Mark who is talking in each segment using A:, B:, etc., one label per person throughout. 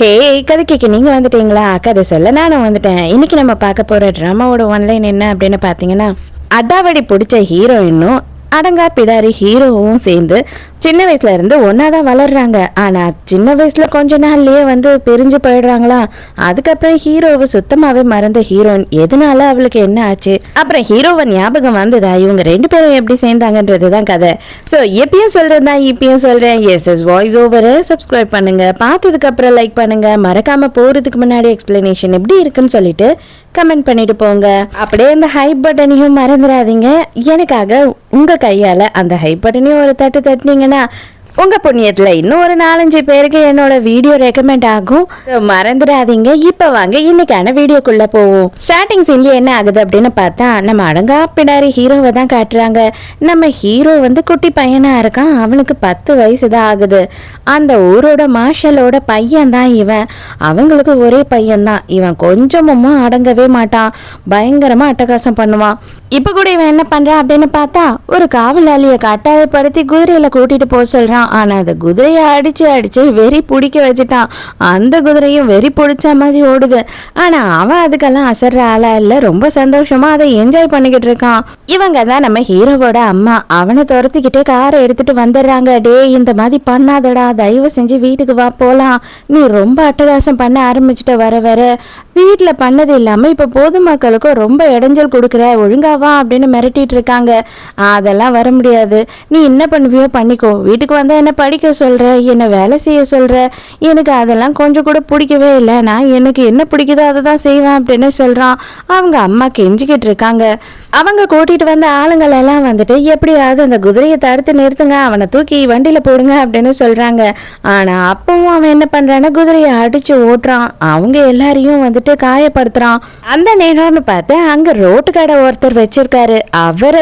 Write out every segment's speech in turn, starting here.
A: ஹே, கதை கேட்க நீங்கள் வந்துட்டீங்களா? கதை சொல்ல நானும் வந்துட்டேன். இன்னைக்கு நம்ம பார்க்க போகிற ட்ராமாவோட ஒன்லைன் என்ன அப்படின்னு பார்த்தீங்கன்னா, அடாவடி பிடிச்ச ஹீரோயினும் அடங்கா பிடாரி ஹீரோவும் சேர்ந்து சின்ன வயசுல இருந்து ஒன்னாதான் வளர்றாங்க. ஆனா சின்ன வயசுல கொஞ்ச நாள்லயே பிரிஞ்சு போயிடுறாங்களா. அதுக்கப்புறம் ஹீரோவை சுத்தமாவே மறந்த ஹீரோயின் எதனால அவளுக்கு என்ன ஆச்சு, அப்புறம் ஹீரோவை ஞாபகம் வந்ததா, இவங்க ரெண்டு பேரும் எப்படி சேர்ந்தாங்கன்றதுதான் கதை. ஸோ எப்பயும் சொல்றதா இப்பயும் சொல்றேன், எஸ் வாய்ஸ் ஓவரை சப்ஸ்கிரைப் பண்ணுங்க, பார்த்ததுக்கு அப்புறம் லைக் பண்ணுங்க, மறக்காம போறதுக்கு முன்னாடி எக்ஸ்பிளனேஷன் எப்படி இருக்குன்னு சொல்லிட்டு கமெண்ட் பண்ணிட்டு போங்க. அப்படியே இந்த ஹைப் பட்டனையும் மறந்துடாதீங்க. எனக்காக உங்க கையால அந்த ஹைப் பட்டனையும் ஒரு தட்டு தட்டினீங்கன்னா உங்க புண்ணியத்துல இன்னும் ஒரு 4-5 பேருக்கு என்னோட வீடியோ ரெக்கமெண்ட் ஆகும். மறந்துடாதீங்க. இப்ப வாங்க இன்னைக்கான வீடியோக்குள்ள போவோம். ஸ்டார்டிங் சீன்ல என்ன ஆகுது அப்படின்னு பார்த்தா, நம்ம அடங்கா பிடாரி ஹீரோவை தான் காட்டுறாங்க. நம்ம ஹீரோ குட்டி பையனா இருக்கான். அவனுக்கு 10 வயசு தான் ஆகுது. அந்த ஊரோட மார்ஷலோட பையன் தான் இவன். அவங்களுக்கு ஒரே பையன் தான். இவன் கொஞ்சமும் அடங்கவே மாட்டான். பயங்கரமா அட்டகாசம் பண்ணுவான். இப்ப கூட இவன் என்ன பண்றான் அப்படின்னு பார்த்தா, ஒரு காவலாளிய கட்டாயப்படுத்தி குதிரையில கூட்டிட்டு போக சொல்றான். ஆனா அந்த குதிரையை அடிச்சு வெறி பிடிக்க வச்சுட்டான். அந்த குதிரையும் வெறி பிடிச்ச மாதிரி ஓடுது. ஆனா அவன் அதுக்கெல்லாம் அசர்ற ஆளா இல்ல. ரொம்ப சந்தோஷமா அதை என்ஜாய் பண்ணிக்கிட்டு இருக்கான். இவங்க தான் நம்ம ஹீரோவோட அம்மா. அவனை துரத்திக்கிட்டே காரை எடுத்துட்டு வந்துடுறாங்க. டே, இந்த மாதிரி பண்ணாதடா, தயவு செஞ்சு வீட்டுக்கு வா போலாம். நீ ரொம்ப அட்டகாசம் பண்ண ஆரம்பிச்சுட்ட. வர வீட்டுல பண்ணது இல்லாம இப்ப பொதுமக்களுக்கும் ரொம்ப இடைஞ்சல் கொடுக்குற, ஒழுங்காவா அப்படின்னு மிரட்டிட்டு இருக்காங்க. அதெல்லாம் வர முடியாது. நீ என்ன பண்ணுவியோ பண்ணிக்கோ. வீட்டுக்கு வந்தா என்ன படிக்க சொல்ற, என்ன வேலை செய்ய சொல்ற, எனக்கு அதெல்லாம் கொஞ்சம் கூட பிடிக்கவே இல்லை. நான் எனக்கு என்ன பிடிக்குதோ அதை தான் செய்வேன் அப்படின்னு சொல்றான். அவங்க அம்மா கெஞ்சிக்கிட்டு இருக்காங்க. அவங்க கூட்டிட்டு வந்த ஆளுங்கள் எல்லாம் எப்படியாவது அந்த குதிரையை தடுத்து நிறுத்துங்க, அவனை தூக்கி வண்டியில போடுங்க அப்படின்னு சொல்றாங்க. ஆனா அப்பவும் அவன் என்ன பண்றான்னா குதிரையை அடிச்சு ஓட்டுறான். அவங்க எல்லாரையும் காயப்படுத்துறான். அந்த நேரம்னு பார்த்து அங்க ரோட்டு கடை ஒருத்தர் வச்சிருக்காரு. அவரை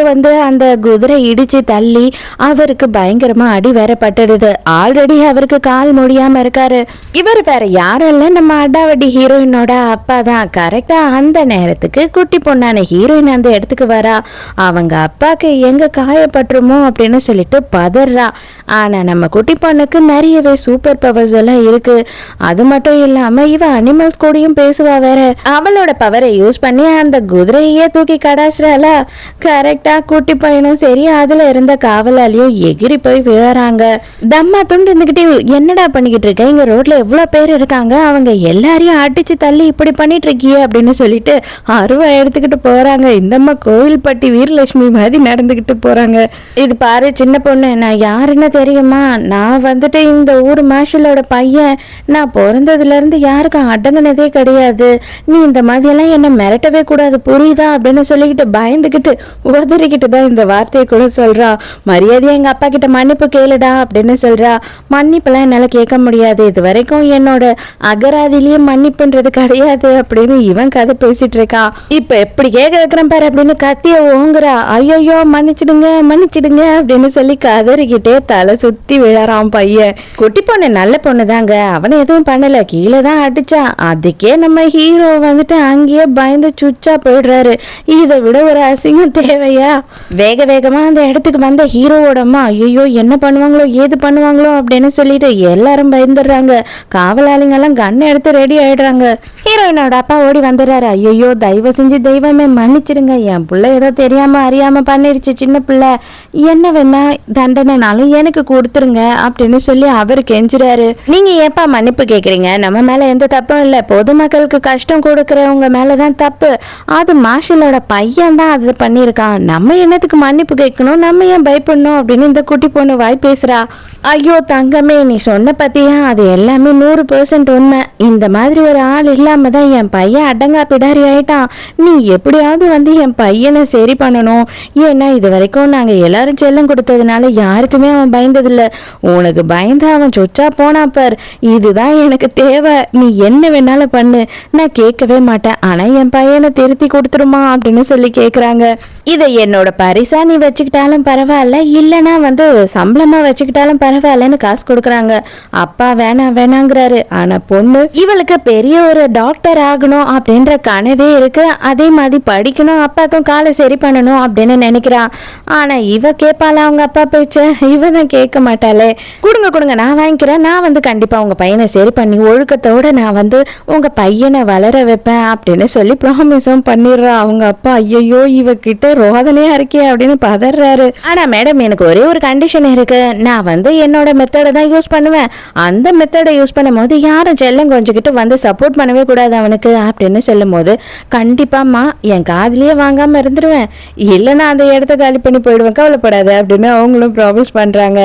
A: அந்த குதிரை இடிச்சு தள்ளி அவருக்கு பயங்கரமா அடி வேற பட்டுடுது. ஆல்ரெடி அவருக்கு கால் முடியாம இருக்காரு. இவர் வேற யாரும் இல்ல, நம்ம அடாவடி ஹீரோயினோட அப்பா தான். கரெக்டா அந்த நேரத்துக்கு குட்டி பொண்ணான ஹீரோயின் அந்த இடத்துக்கு வரா. அவங்க அப்பாக்கு எங்க காயப்பட்டுருமோ அப்படின்னு சொல்லிட்டு பதறா. ஆனா நம்ம குட்டி பொண்ணுக்கு நிறையவே சூப்பர் பவர்ஸ் எல்லாம் இருக்கு. அது மட்டும் இல்லாம இவ அனிமல்ஸ் கூடயும் பேசுவா வேற. அவளோட பவரை யூஸ் பண்ணி அந்த குதிரையே தூக்கி கடாசுறால. கரெக்டா குட்டி பையனும் சரி அதுல இருந்த காவலாளியும் எகிரி போய் விழறாங்க. தம்மா துண்டு இருந்துகிட்டே, என்னடா பண்ணிக்கிட்டு இருக்க, இங்க ரோட்ல எவ்வளவு பேர் இருக்காங்க, அவங்க எல்லாரையும் அடிச்சு தள்ளி இப்படி பண்ணிட்டு இருக்கியே அப்படின்னு சொல்லிட்டு அருவா எடுத்துக்கிட்டு போறாங்க. இந்தம்மா கோவில்பட்டி வீரலட்சுமி மாதிரி நடந்துகிட்டு போறாங்க. இது பாரு சின்ன பொண்ணு, நான் யாருன்னு தெரியுமா? நான் இந்த ஊர் மார்ஷலோட பையன். நான் பிறந்ததுல இருந்து யாருக்கும் அடங்குனதே கிடையாது. நீ இந்த மாதிரி எல்லாம் என்ன மிரட்டவே கூடாது, புரியுதா அப்படின்னு சொல்லிக்கிட்டு பயந்துகிட்டு உதறிக்கிட்டு தான் இந்த வார்த்தையை கூட சொல்றா. மரியாதையா எங்க அப்பா கிட்ட மன்னிப்பு கேளுடா அப்படின்னு சொல்றா. மன்னிப்பெல்லாம் என்னால கேட்க முடியாது, இது வரைக்கும் என்னோட அகராதிலேயே மன்னிப்புன்றது கிடையாது அப்படின்னு இவன் கதை பேசிட்டு இருக்கான். இப்ப எப்படி கேட்க வைக்கிறேன் பாரு அப்படின்னு கத்திய ஓங்குறா. ஐயோ மன்னிச்சிடுங்க மன்னிச்சிடுங்க அப்படின்னு சொல்லி கதறிக்கிட்டே தலை சுத்தி விழறான் பையன். குட்டி பொண்ணு நல்ல பொண்ணு தாங்க, அவனை எதுவும் பண்ணல, கீழே தான் அடிச்சான். அதுக்கே நம்ம ஹீரோ அங்கேயே பயந்து சுச்சா போயிடுறாரு. இதை விட ஒரு அசிங்கம் தேவையா? வேகமா அந்த இடத்துக்கு வந்த ஹீரோவோட அம்மா ஐயோ என்ன பண்ணுவாங்களோ ஏது பண்ணுவாங்களோ அப்படின்னு சொல்லிட்டு எல்லாரும் பயந்துடுறாங்க. காவலாளிங்க எல்லாம் கன் எடுத்து ரெடி ஆயிடுறாங்க. ஹீரோயினோட அப்பா ஓடி வந்துடுறாரு. ஐயோ தயவு செஞ்சு தெய்வமே மன்னிச்சிடுங்க, என் பிள்ளை ஏதோ தெரியாம அறியாம பண்ணிடுச்சு, சின்ன பிள்ளை, என்ன வேணா தண்டனைனாலும் எனக்கு கொடுத்துருங்க அப்படின்னு சொல்லி அவர் கெஞ்சுறாரு. நீங்க ஏப்பா மன்னிப்பு கேக்குறீங்க? நம்ம மேல எந்த தப்பும் இல்ல, பொதுமக்களுக்கு கஷ்டம் கொடுக்கறவங்க மேலதான் தப்பு. அது மார்ஷலோட பையன் தான் அது பண்ணியிருக்கான். நம்ம என்னத்துக்கு மன்னிப்பு கேட்கணும், நம்ம ஏன் பயப்படணும் அப்படின்னு இந்த குட்டி பொண்ணு வாய் பேசுறா. ஐயோ தங்கமே, நீ சொன்ன பத்தியா அது எல்லாமே 100% உண்மை. இந்த மாதிரி ஒரு ஆள் இல்லாம தான் என் பையன் அடங்கா பிடாரி ஆயிட்டான். நீ எப்படியாவது என் பையனை சரி பண்ணணும். ஏன்னா இது வரைக்கும் நாங்க எல்லாரும் செல்லம் கொடுத்ததுனால யாருக்குமே அவன் பயந்ததில்ல. உனக்கு பயந்து அவன் சொச்சா போனா பார். இதுதான் எனக்கு தேவை. நீ என்ன வேணாலும் பண்ணு, நான் கேட்கவே மாட்டேன். ஆனா என் பையனை திருத்தி கொடுத்துருமா அப்படின்னு சொல்லி கேக்குறாங்க. இதை என்னோட பரிசா நீ வச்சுக்கிட்டாலும் பரவாயில்ல, இல்லைன்னா சம்பளமா வச்சுக்கிட்டாலும் பரவாயில்லன்னு காசு கொடுக்குறாங்க. அப்பா வேணாங்கிறாரு. ஆனா பொண்ணு இவளுக்கு பெரிய ஒரு டாக்டர் ஆகணும் அப்படின்ற கனவே இருக்கு. அதே மாதிரி படிக்கணும், அப்பாக்கும் காலை சரி பண்ணணும் அப்படின்னு நினைக்கிறான். ஆனா இவ கேட்பாளா அவங்க அப்பா பேச்ச? இவ தான் சொன்னாலும் கேட்க மாட்டாளே, கொடுங்க கொடுங்க நான் வாங்கிக்கிறேன், நான் வந்து கண்டிப்பா உங்க பையனை சரி பண்ணி ஒழுக்கத்தோட நான் வந்து உங்க பையனை வளர வைப்பேன் அப்படின்னு சொல்லி ப்ராமிஸும் பண்ணிடுறா. அவங்க அப்பா ஐயோ இவகிட்ட ரோதனையா இருக்கே அப்படின்னு பதறாரு. ஆனா மேடம் எனக்கு ஒரே ஒரு கண்டிஷன் இருக்கு, நான் வந்து என்னோட மெத்தடை தான் யூஸ் பண்ணுவேன், அந்த மெத்தடை யூஸ் பண்ணும் போது யாரும் செல்லம் கொஞ்சிக்கிட்டு வந்து சப்போர்ட் பண்ணவே கூடாது அவனுக்கு அப்படின்னு சொல்லும் போது, கண்டிப்பாம்மா என் காதலியே வாங்காம இருந்துருவேன், இல்லைன்னா அந்த இடத்த காலி பண்ணி போயிடுவேன், கவலைப்படாது அப்படின்னு அவங்களும் ப்ராமிஸ் பண்றாங்க.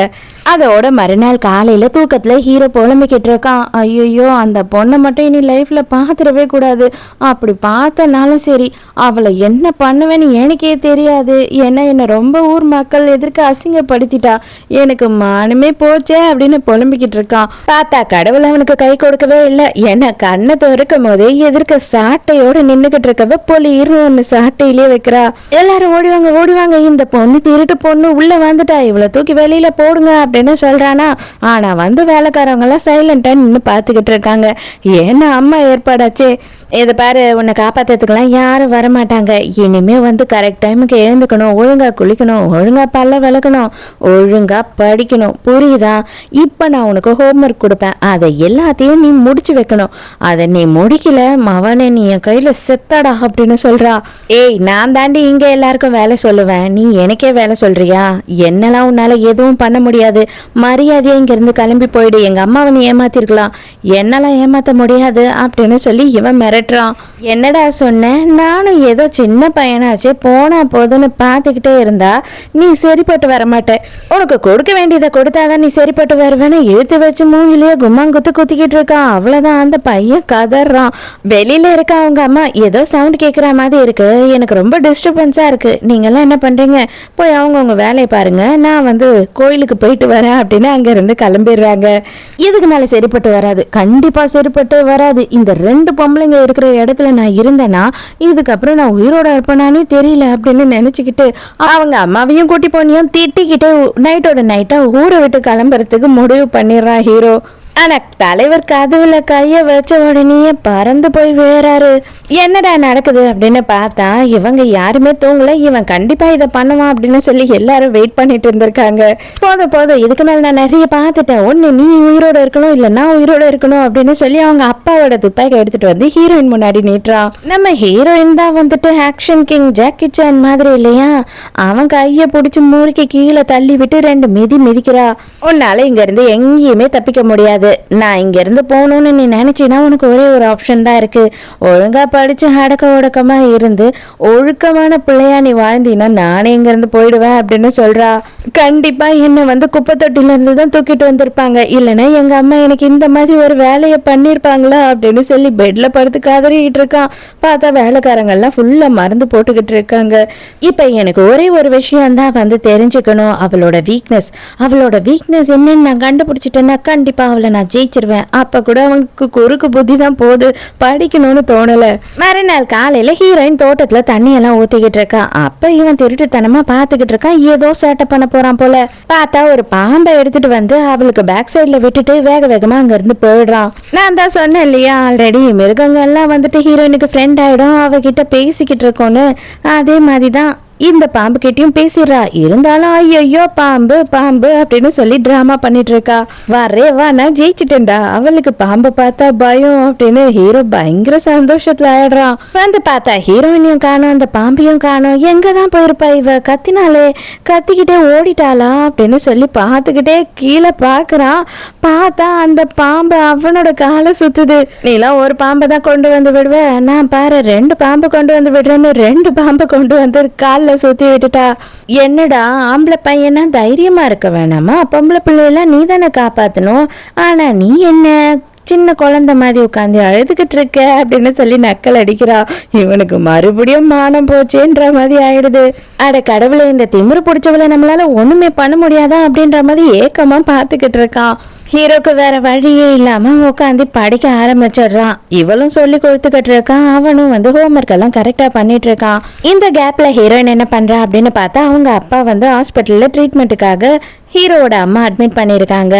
A: அதோட மறுநாள் காலையில தூக்கத்துல ஹீரோ புலம்பிக்கிட்டு இருக்கான். ஐயோ அந்த பொண்ணை மட்டும் இனி லைஃப்ல பாத்துடவே கூடாது, அப்படி பார்த்தனாலும் சரி அவளை என்ன பண்ணுவேன்னு எனக்கே தெரியாது, ஏன்னா என்ன ரொம்ப ஊர் மக்கள் எதிர்க்க அசிங்கப்படுத்திட்டா, எனக்கு மானமே போச்சே அப்படின்னு புலம்பிக்கிட்டு இருக்கான். பார்த்தா கடவுள் அவனுக்கு கை கொடுக்கவே இல்லை, ஏன்னா கண்ணை திறக்கும் போதே எதிர்க்க சாட்டையோட நின்னுகிட்டு இருக்கவ பொலிர்னு ஒன்னு சாட்டையிலே வைக்கிறா. எல்லாரும் ஓடிவாங்க இந்த பொண்ணு திருட்டு பொண்ணு உள்ள வந்துட்டா, இவளை தூக்கி வெளியில போடுங்க அப்படின்னு சொல்றானா. ஆனா வந்து வேலைக்காரவங்க எல்லாம் சைலண்டா நின்று பாத்துக்கிட்டு இருக்காங்க, ஏன்னா அம்மா ஏற்பாடாச்சே. இதை பாரு, உன்னை காப்பாத்துறதுக்கெல்லாம் யாரும் வரமாட்டாங்க, இனிமே வந்து கரெக்ட் டைமுக்கு எழுந்துக்கணும், ஒழுங்கா குளிக்கணும், ஒழுங்கா பல்ல விளக்கணும், ஒழுங்கா படிக்கணும், புரியுதா? இப்ப நான் உனக்கு ஹோம்ஒர்க் கொடுப்பேன், அதை எல்லாத்தையும் நீ முடிச்சு வைக்கணும், அதை நீ முடிக்கல மவனே நீ என் கையில செத்தாடா அப்படின்னு சொல்றா. ஏய் நான் தாண்டி இங்க எல்லாருக்கும் வேலை சொல்லுவேன், நீ எனக்கே வேலை சொல்றியா? என்னெல்லாம் உன்னால எதுவும் பண்ண முடியாது, மரியாதையா இங்க இருந்து கிளம்பி போயிடு, எங்க அம்மாவை நீ ஏமாத்திருக்கலாம், என்னெல்லாம் ஏமாத்த முடியாது அப்படின்னு சொல்லி இவன் மிரட்டுறான். என்னடா சொன்ன, நானும் ஏதோ சின்ன பையனாச்சு போனா போதுன்னு பார்த்துக்கிட்டே இருந்தா நீ சரிப்பட்டு வரமாட்ட, உனக்கு கொடுக்க வேண்டியதை கொடுத்தாதான் நீ சரிப்பட்டு வருவேன்னு இழுத்து வச்சு மூங்கிலேயே கும்மாங்குத்து குத்திக்கிட்டு இருக்கான். அவ்வளவுதான், அந்த பையன் கதறான். வெளியில இருக்க அவங்க அம்மா ஏதோ சவுண்ட் கேட்குற மாதிரி இருக்கு, எனக்கு ரொம்ப டிஸ்டர்பன்ஸா இருக்கு, நீங்கெல்லாம் என்ன பண்றீங்க, போய் அவங்கவுங்க வேலையை பாருங்க, நான் வந்து கோயிலுக்கு போயிட்டு வரேன் அப்படின்னு அங்க இருந்து கிளம்பிடுறாங்க. இதுக்கு மேல சரிப்பட்டு வராது, கண்டிப்பா சரிப்பட்டு வராது, இந்த ரெண்டு பொம்பளைங்க இருக்கிற இடத்துல நான் இருந்தேன்னா இதுக்கப்புறம் நான் உயிரோட இருப்பேனானே தெரியல அப்படின்னு நினைச்சுக்கிட்டு அவங்க அம்மாவையும் கூட்டி போனியும் திட்டிக்கிட்டு நைட்டோட நைட்டா ஊரை விட்டு கிளம்புறதுக்கு முடிவு பண்ணிடுறான் ஹீரோ. ஆனா தலைவர் கதவுல கைய வச்ச உடனே பறந்து போய் விழுறாரு. என்னடா நடக்குது அப்படின்னு பார்த்தா இவங்க யாருமே தூங்கல, இவன் கண்டிப்பா இதை பண்ணுவான் அப்படின்னு சொல்லி எல்லாரும் வெயிட் பண்ணிட்டு இருந்திருக்காங்க. போதும் இதுக்கு மேல நான் நிறைய பார்த்துட்டேன், ஒண்ணு நீ உயிரோட இருக்கணும் இல்ல நான் உயிரோட இருக்கணும் அப்படின்னு சொல்லி அவங்க அப்பாவோட துப்பாக்கி எடுத்துட்டு வந்து ஹீரோயின் முன்னாடி நீட்டுறான். நம்ம ஹீரோயின் தான் வந்துட்டு ஆக்ஷன் கிங் ஜாக்கி சான் மாதிரி இல்லையா, அவன் கைய பிடிச்சி முறுக்கி கீழே தள்ளி விட்டு ரெண்டு மிதிக்கிறா. உன்னால இங்க இருந்து எங்கேயுமே தப்பிக்க முடியாது, நான் இங்க இருந்து போகணும்னு நீ நினைச்சினா உனக்கு ஒரே ஒரு ஆப்ஷன் தான் இருக்கு, ஒழுங்கா படிச்சு அடக்க ஒடுக்கமா இருந்து ஒழுக்கமான பிள்ளையா நீ வாழ்ந்தீன்னா நானே இங்க இருந்து போயிடுவேன் அப்படின்னு சொல்றா. கண்டிப்பா என்ன வந்து குப்பை தொட்டில இருந்து தான் தூக்கிட்டு வந்திருப்பாங்க, இல்லைன்னா எங்க அம்மா எனக்கு இந்த மாதிரி ஒரு வேலையை பண்ணிருப்பாங்களா அப்படின்னு சொல்லி பெட்ல படுத்து கதறிக்கிட்டு இருக்கான். பார்த்தா வேலைக்காரங்க எல்லாம் ஃபுல்லா மருந்து போட்டுக்கிட்டு இருக்காங்க. இப்ப எனக்கு ஒரே ஒரு விஷயம் தான் வந்து தெரிஞ்சுக்கணும், அவளோட வீக்னஸ் என்னன்னு நான் கண்டுபிடிச்சிட்டேன்னா கண்டிப்பா அவளை நான் ஜெயிச்சிருவேன். அப்ப கூட அவனுக்கு குறுக்கு புத்தி தான் போகுது, படிக்கணும்னு தோணல. மறுநாள் காலையில ஹீரோயின் தோட்டத்துல தண்ணி எல்லாம் ஊத்திக்கிட்டு இருக்கா. அப்ப இவன் திருட்டுத்தனமா பாத்துக்கிட்டு இருக்கான், ஏதோ சேட்டை பண்ண போறான் போல. பார்த்தா ஒரு பாம்பை எடுத்துட்டு வந்து அவளுக்கு பேக் சைட்ல விட்டுட்டு வேகமா அங்க இருந்து போயிடுறான். நான் தான் சொன்னேன் இல்லையா ஆல்ரெடி மிருகங்கள் எல்லாம் வந்துட்டு ஹீரோயினுக்கு ஃப்ரெண்ட் ஆயிடும், அவகிட்ட பேசிக்கிட்டு இருக்கோன்னு. அதே மாதிரிதான் இந்த பாம்பு கிட்டையும் பேசிடுறா. இருந்தாலும் ஐயோ பாம்பு அப்படின்னு சொல்லி டிராமா பண்ணிட்டு இருக்கா. வா நான் ஜெயிச்சிட்டேன்டா, அவளுக்கு பாம்பை பார்த்தா பயம் அப்படின்னு ஹீரோ பயங்கர சந்தோஷத்துல ஆயிடுறான். வந்து பார்த்தா ஹீரோயினையும் காணும், அந்த பாம்பையும் காணும், எங்கதான் போயிருப்பா இவ, கத்திக்கிட்டே ஓடிட்டாளா அப்படின்னு சொல்லி பார்த்துக்கிட்டே கீழே பாக்குறான். பார்த்தா அந்த பாம்பு அவனோட காலை சுத்துது. நீலாம் ஒரு பாம்பை தான் கொண்டு வந்து விடுவ, நான் பாரு 2 பாம்பை கொண்டு வந்து விடுறேன்னு 2 பாம்பை கொண்டு வந்து காலில் சுத்தி விட்டுட்டா. என்னடா ஆம்பளை பையனா தைரியமா இருக்க வேணாமா, பொம்பளை பிள்ளையெல்லாம் நீ தானே காப்பாத்தணும், ஆனா நீ என்ன சின்ன குழந்தை மாதிரி உட்காந்து அழுதுகிட்டு இருக்க அப்படின்னு சொல்லி நக்கல் அடிக்கிறா. இவனுக்கு மறுபடியும் மானம் போச்சேன்ற மாதிரி ஆயிடுது. அட கடவுளை, இந்த திமிரு பிடிச்சவளை நம்மளால ஒண்ணுமே பண்ண முடியாதா அப்படின்ற மாதிரி ஏக்கமா பாத்துக்கிட்டு இருக்கான். ஹீரோக்கு வேற வழியே இல்லாம உட்காந்து படிக்க ஆரம்பிச்சிடுறான். இவளும் சொல்லி கொடுத்துக்கிட்டு இருக்கான், அவனும் வந்து ஹோம்ஒர்க் எல்லாம் கரெக்டா பண்ணிட்டு இருக்கான். இந்த கேப்ல ஹீரோயின் என்ன பண்றா அப்படின்னு பார்த்தா அவங்க அப்பா வந்து ஹாஸ்பிட்டல்ல ட்ரீட்மெண்ட்டுக்காக ஹீரோவோட அம்மா அட்மிட் பண்ணியிருக்காங்க.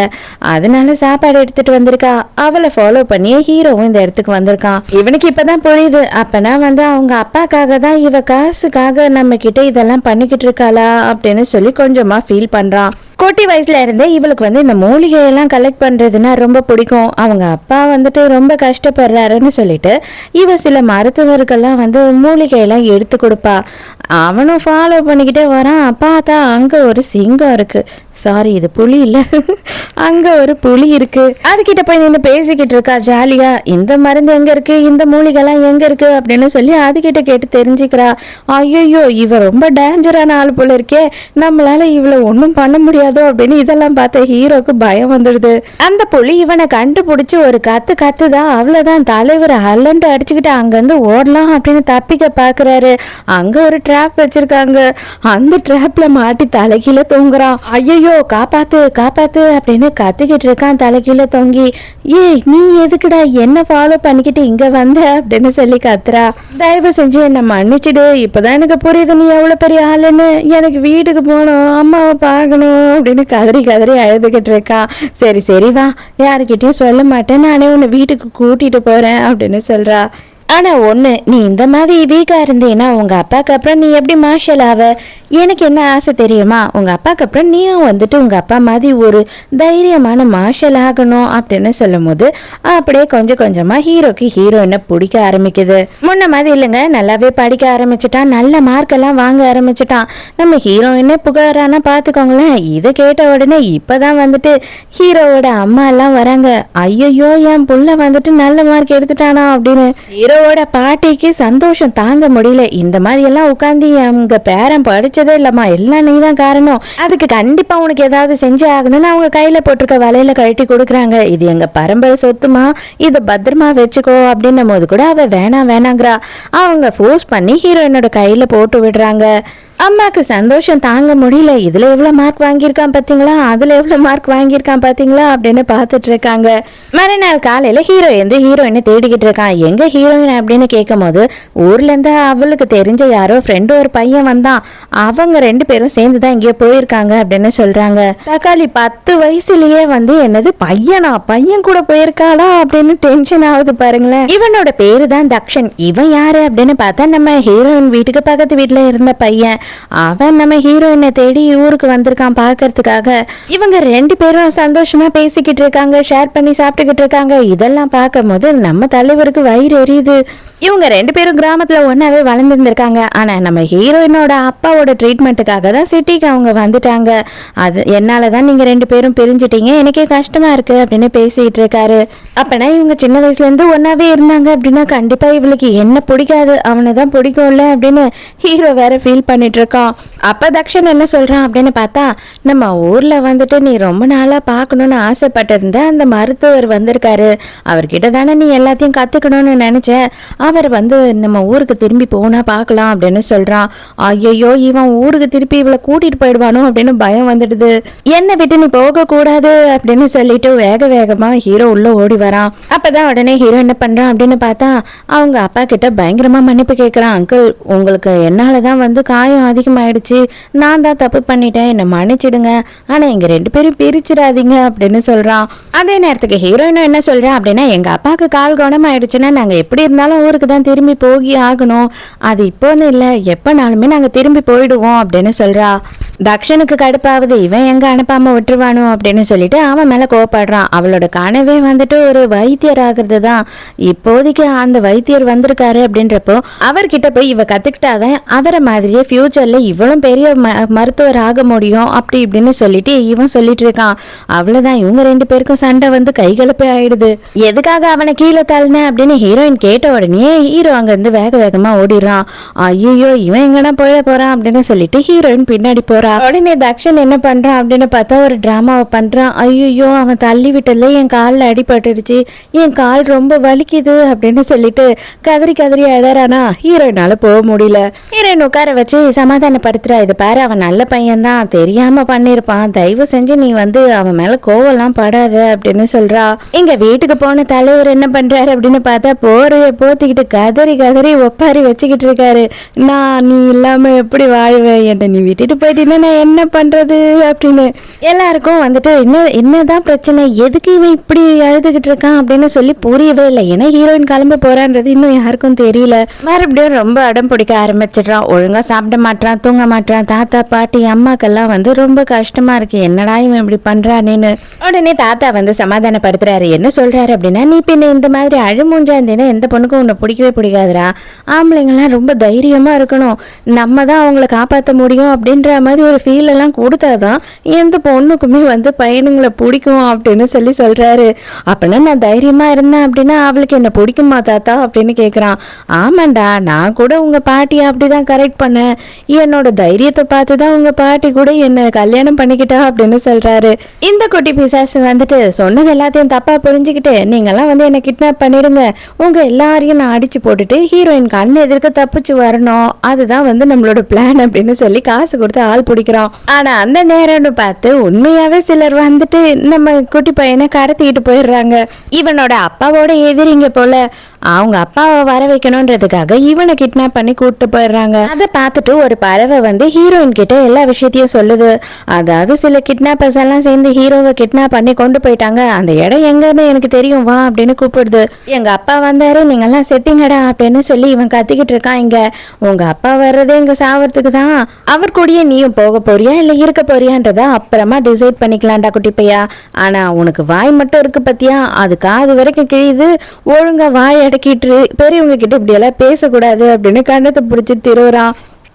A: அதனால சாப்பாடு எடுத்துட்டு வந்திருக்கா. அவளை ஃபாலோ பண்ணி ஹீரோவும் இந்த இடத்துக்கு வந்திருக்கான். இவனுக்கு இப்பதான் புரியுது, அப்பனா வந்து அவங்க அப்பாக்காக தான் இவ காசுக்காக நம்ம கிட்ட இதெல்லாம் பண்ணிக்கிட்டு இருக்காளா அப்படின்னு சொல்லி கொஞ்சமா ஃபீல் பண்றான். குட்டி வயசுல இருந்தே இவளுக்கு வந்து இந்த மூலிகையெல்லாம் கலெக்ட் பண்றதுன்னா ரொம்ப பிடிக்கும். அவங்க அப்பா வந்துட்டு ரொம்ப கஷ்டப்படுறாருன்னு சொல்லிட்டு இவ சில மருத்துவர்கள்லாம் வந்து மூலிகையெல்லாம் எடுத்து கொடுப்பா. அவனும் ஃபாலோ பண்ணிக்கிட்டே வரான். பார்த்தா அங்க ஒரு சிங்கம் இருக்கு, சாரி இது புலி இல்ல, அங்க ஒரு புலி இருக்கு. அதுகிட்ட போய் நின்று பேசிக்கிட்டு இருக்கா ஜாலியா. இந்த மருந்து எங்க இருக்கு, இந்த மூலிகைலாம் எங்க இருக்கு அப்படின்னு சொல்லி அதுகிட்ட கேட்டு தெரிஞ்சுக்கிறா. ஐயோ இவ ரொம்ப டேஞ்சரான ஆள் போல இருக்கே, நம்மளால இவளை ஒன்றும் பண்ண முடியாதோ அப்படின்னு இதெல்லாம் பார்த்த ஹீரோக்கு பயம் வந்துடுது. அந்த புலி இவனை கண்டுபிடிச்சு ஒரு கத்துதான், அவ்வளவுதான் தலைவர் அல்லண்டு அடிச்சுக்கிட்டு அங்கிருந்து ஓடலாம் அப்படின்னு தப்பிக்க பாக்குறாரு. அங்க ஒரு ட்ராப் வச்சிருக்காங்க. அந்த ட்ராப்ல மாட்டி தலைகீழ தொங்குறான். ஐயோ காப்பாத்து காப்பாத்து அப்படின்னு கத்திக்கிட்டு இருக்கான் தலைகீழ தொங்கி. ஏய் நீ எதுக்குடா என்ன ஃபாலோ பண்ணிக்கிட்டு இங்க வந்த அப்படின்னு சொல்லி கத்துறா. தயவு செஞ்சு என்ன மன்னிச்சிடு, இப்பதான் எனக்கு புரியுது நீ எவ்வளவு பெரிய ஆளுன்னு. எனக்கு வீட்டுக்கு போகணும், அம்மாவை பார்க்கணும் அப்படின்னு கதறி அழுதுகிட்டு இருக்கான். சரி சரி வா, யாருக்கிட்டையும் சொல்ல மாட்டேன், நானே உன்னை வீட்டுக்கு கூட்டிட்டு போறேன் அப்படின்னு சொல்றா. ஆனா ஒண்ணு, நீ இந்த மாதிரி வீக்கா இருந்தீன்னா உங்க அப்பாக்கு அப்புறம் நீ எப்படி மார்ஷல் ஆவ? எனக்கு என்ன ஆசை தெரியுமா, உங்க அப்பாக்கு அப்புறம் நீயும் வந்துட்டு உங்க அப்பா மாதிரி ஒரு தைரியமான மார்ஷல் ஆகணும் அப்படின்னு சொல்லும் போது அப்படியே கொஞ்சம் கொஞ்சமா ஹீரோக்கு ஹீரோயினை பிடிக்க ஆரம்பிக்குது. முன்ன மாதிரி இல்லைங்க, நல்லாவே படிக்க ஆரம்பிச்சுட்டான், நல்ல மார்க் எல்லாம் வாங்க ஆரம்பிச்சுட்டான். நம்ம ஹீரோயினே புகழறானா பாத்துக்கோங்களேன். இதை கேட்ட உடனே இப்பதான் வந்துட்டு ஹீரோவோட அம்மா எல்லாம் வராங்க. ஐயோ என் புள்ள வந்துட்டு நல்ல மார்க் எடுத்துட்டானா அப்படின்னு ஹீரோவோட பாட்டிக்கு சந்தோஷம் தாங்க முடியல. இந்த மாதிரி எல்லாம் உட்காந்து அவங்க பேரன் படிச்சதே இல்லம்மா, எல்லாம் நீ தான் காரணம், அதுக்கு கண்டிப்பா உனக்கு ஏதாவது செஞ்சே ஆகணும்னு அவங்க கையில போட்டிருக்க வலையில கழட்டி கொடுக்குறாங்க. இது எங்க பரம்பரை சொத்துமா, இதை பத்திரமா வச்சுக்கோ அப்படின்னும் போது கூட அவ வேணாங்கிறா. அவங்க ஃபோர்ஸ் பண்ணி ஹீரோயினோட கையில போட்டு விடுறாங்க. அம்மாக்கு சந்தோஷம் தாங்க முடியல. இதுல எவ்வளவு மார்க் வாங்கியிருக்கான் பாத்தீங்களா, அதுல எவ்வளவு மார்க் வாங்கியிருக்கான் பாத்தீங்களா அப்படின்னு பாத்துட்டு இருக்காங்க. மறுநாள் காலையில ஹீரோ இருந்து ஹீரோயினை தேடிக்கிட்டு இருக்கான். எங்க ஹீரோயின் அப்படின்னு கேட்கும் போது ஊர்ல இருந்து அவளுக்கு தெரிஞ்ச யாரோ ஃப்ரெண்டு ஒரு பையன் வந்தான், அவங்க 2 பேரும் சேர்ந்துதான் இங்கே போயிருக்காங்க அப்படின்னு சொல்றாங்க. தக்காளி 10 வயசுலயே வந்து என்னது பையன் கூட போயிருக்காளா அப்படின்னு டென்ஷன் ஆகுது பாருங்களேன். இவனோட பேரு தான் தக்ஷன். இவன் யாரு அப்படின்னு பார்த்தா நம்ம ஹீரோயின் வீட்டுக்கு பக்கத்து வீட்டுல இருந்த பையன். அவன் நம்ம ஹீரோயினை தேடி ஊருக்கு வந்திருக்கான் பாக்குறதுக்காக. இவங்க 2 பேரும் சந்தோஷமா பேசிக்கிட்டு இருக்காங்க, ஷேர் பண்ணி சாப்பிட்டுக்கிட்டு இருக்காங்க. இதெல்லாம் பார்க்கும் போது நம்ம தலைவருக்கு வயிறு எரியுது. இவங்க 2 பேரும் கிராமத்துல ஒன்னாவே வளர்ந்துருந்திருக்காங்க. ஆனா நம்ம ஹீரோயினோட அப்பாவோட ட்ரீட்மெண்ட்டுக்காக தான் சிட்டிக்கு அவங்க வந்துட்டாங்க. அது என்னாலதான் நீங்க 2 பேரும் பிரிஞ்சுட்டீங்க, எனக்கே கஷ்டமா இருக்கு அப்படின்னு பேசிட்டு இருக்காரு. அப்பனா இவங்க சின்ன வயசுல இருந்து ஒன்னாவே இருந்தாங்க அப்படின்னா கண்டிப்பா இவளுக்கு என்ன பிடிக்காது, அவனை தான் பிடிக்கும்ல அப்படின்னு ஹீரோ வேற ஃபீல் பண்ணிட்டு இருக்கான். அப்ப தக்ஷன் என்ன சொல்றான் அப்படின்னு பார்த்தா, நம்ம ஊர்ல வந்துட்டு நீ ரொம்ப நாளா பாக்கணும்னு ஆசைப்பட்டிருந்த அந்த மருத்துவர் வந்திருக்காரு, அவர்கிட்ட தானே நீ எல்லாத்தையும் கத்துக்கணும்னு நினைச்ச, அவர் வந்து நம்ம ஊருக்கு திரும்பி போனா பார்க்கலாம் அப்படின்னு சொல்றான். ஐயோ இவன் ஊருக்கு திருப்பி இவளை கூட்டிட்டு போயிடுவானோ அப்படின்னு பயம் வந்துடுது. என்னை விட்டு நீ போக கூடாது அப்படின்னு சொல்லிட்டு வேகமா ஹீரோ உள்ள ஓடி வரான். அப்பதான் உடனே ஹீரோ என்ன பண்றான் அப்படின்னு பார்த்தா அவங்க அப்பா கிட்ட பயங்கரமா மன்னிப்பு கேட்கிறான். அங்கிள் உங்களுக்கு என்னாலதான் வந்து காயம் அதிகமாயிடுச்சு, நான் தான் தப்பு பண்ணிட்டேன், என்னை மன்னிச்சிடுங்க, ஆனா எங்க 2 பேரும் பிரிச்சிடாதீங்க அப்படின்னு சொல்றான். அதே நேரத்துக்கு ஹீரோயினும் என்ன சொல்றான் அப்படின்னா, எங்க அப்பாவுக்கு கால் குணமாயிடுச்சுன்னா நாங்க எப்படி இருந்தாலும் ஊருக்கு தான் திரும்பி போகி ஆகணும், அது இப்போன்னு இல்லை எப்பனாலுமே நாங்க திரும்பி போயிடுவோம் அப்படின்னு சொல்றா. தக்ஷனுக்கு கடுப்பாவது, இவன் எங்க அனுப்பாம விட்டுருவானோ அப்படின்னு சொல்லிட்டு அவன் மேல கோவப்படுறான். அவளோட கனவே வந்துட்டு ஒரு வைத்தியர் ஆகுறது தான். இப்போதைக்கு அந்த வைத்தியர் வந்திருக்காரு அப்படின்றப்போ அவர்கிட்ட போய் இவ கத்துக்கிட்டாதான் அவரை மாதிரியே ஃபியூச்சர்ல இவளும் பெரிய மருத்துவர் ஆக முடியும் அப்படி இப்படின்னு சொல்லிட்டு இவன் சொல்லிட்டு இருக்கான். அவ்வளவுதான், இவங்க 2 பேருக்கும் சண்டை வந்து கைகலப்பே ஆயிடுது. எதுக்காக அவனை கீழே தள்ளின அப்படின்னு ஹீரோயின் கேட்ட உடனே ஹீரோ அங்க இருந்து வேகமா ஓடிடுறான். ஐயோ இவன் எங்கன்னா போயிட போறான் அப்படின்னு சொல்லிட்டு ஹீரோயின் பின்னாடி போறா. உடனே தக்ஷன் என்ன பண்றான் அப்படின்னு பார்த்தா ஒரு டிராமாவை பண்றான். ஐயோ அவன் தள்ளி விட்டதுல என் காலில் அடிபட்டுடுச்சு, என் கால் ரொம்ப வலிக்குது அப்படின்னு சொல்லிட்டு கதறி அழறானா. ஹீரோயினால போக முடியல. ஹீரோயின் உட்கார வச்சு சமாதானப்படுத்துறா. இது பாரு அவன் நல்ல பையன் தான், தெரியாம பண்ணிருப்பான், தயவு செஞ்சு நீ வந்து அவன் மேல கோவம்லாம் படாத அப்படின்னு சொல்றா. எங்க வீட்டுக்கு போன தலைவர் என்ன பண்றாரு அப்படின்னு பார்த்தா போர்வையை போத்திக்கிட்டு கதறி ஒப்பாரி வச்சுக்கிட்டு இருக்காரு. நீ இல்லாம எப்படி வாழ்வேன், என்னை நீ விட்டுட்டு போயிட்டீங்கன்னா அப்படின்னு நான் என்ன பண்றது அப்படின்னு எல்லாருக்கும் வந்துட்டு என்னதான் பிரச்சனை, எதுக்கு இவன் இப்படி அழுதுகிட்டு இருக்கான் அப்படின்னு சொல்லி புரியவே இல்லை. ஏன்னா ஹீரோயின் கிளம்ப போறான்றது இன்னும் யாருக்கும் தெரியல. மறுபடியும் ரொம்ப அடம் பிடிக்க ஆரம்பிச்சிடுறான். ஒழுங்கா சாப்பிட மாட்டான், தூங்க மாட்டான். தாத்தா பாட்டி அம்மாக்கெல்லாம் வந்து ரொம்ப கஷ்டமா இருக்கு, என்னடா இவன் இப்படி பண்றானேன்னு. உடனே தாத்தா வந்து சமாதானப்படுத்துறாரு. என்ன சொல்றாரு அப்படின்னா, நீ பின்ன இந்த மாதிரி அழுமூஞ்சா இருந்தீங்கன்னா எந்த பொண்ணுக்கும் உன்னை பிடிக்கவே பிடிக்காதுரா. ஆம்பளைங்கெல்லாம் ரொம்ப தைரியமா இருக்கணும், நம்ம தான் அவங்கள காப்பாற்ற முடியும் அப்படின்ற மாதிரி ஒரு ஃபீல் எல்லாம் கொடுத்தாதான் எந்த பொண்ணுக்குமே வந்து பையனுங்களை பிடிக்கும் அப்படின்னு சொல்லி சொல்றாரு. அப்படின்னா நான் தைரியமா இருந்தேன் அப்படின்னா அவளுக்கு என்ன பிடிக்குமா தாத்தா அப்படின்னு கேட்குறான். ஆமாண்டா, நான் கூட உங்க பாட்டியை அப்படிதான் கரெக்ட் பண்ணேன், என்னோட தைரியத்தை பார்த்து தான் உங்க பாட்டி கூட என்ன கல்யாணம் பண்ணிக்கிட்டா அப்படின்னு சொல்றாரு. இந்த குட்டி பிசாசு வந்துட்டு சொன்னது எல்லாத்தையும் தப்பா புரிஞ்சுக்கிட்டு, நீங்கெல்லாம் வந்து என்ன கிட்னாப் பண்ணிடுங்க, உங்க எல்லாரையும் நான் அடிச்சு போட்டுட்டு ஹீரோயின் கண் எதிர்க்க தப்பிச்சு வரணும், அதுதான் வந்து நம்மளோட பிளான் அப்படின்னு சொல்லி காசு கொடுத்து ஆள் பிடிக்கிறோம். ஆனா அந்த நேரம்னு பார்த்து உண்மையாவே சிலர் வந்துட்டு நம்ம குட்டி பையனை கடத்திக்கிட்டு போயிடுறாங்க. இவனோட அப்பாவோட எதிரிங்க போல. அவங்க அப்பாவை வர வைக்கணும்ன்றதுக்காக இவனை கிட்னாப் பண்ணி கூப்பிட்டு போயிடுறாங்க. அதை பார்த்துட்டு ஒரு பறவை வந்து ஹீரோயின் கிட்ட எல்லா விஷயத்தையும் சொல்லுது. அதாவது சில கிட்னாப்பர்ஸ் எல்லாம் சேர்ந்து ஹீரோவை கிட்னாப் பண்ணி கொண்டு போயிட்டாங்க, அந்த இடம் எங்கன்னு எனக்கு தெரியும், வா அப்படின்னு கூப்பிடுது. எங்க அப்பா வந்தாரு, நீங்க எல்லாம் செத்திங்கடா அப்படின்னு சொல்லி இவன் கத்திக்கிட்டு இருக்கான். இங்க உங்க அப்பா வர்றதே இங்க சாவறதுக்கு தான், அவர் கூடயே நீயும் போக போறியா இல்ல இருக்க போறியான்றத அப்புறமா டிசைட் பண்ணிக்கலாம்டா குட்டி பையா. ஆனா உனக்கு வாய் மட்டும் இருக்கு பத்தியா, அது காது வரைக்கும் கிழியுது, ஒழுங்கா வாய் அடக்கிட்டு பெரியவங்க கிட்ட இப்படி எல்லாம் பேசக்கூடாது அப்படின்னு கண்ணத்தை பிடிச்சி திருவுறான்.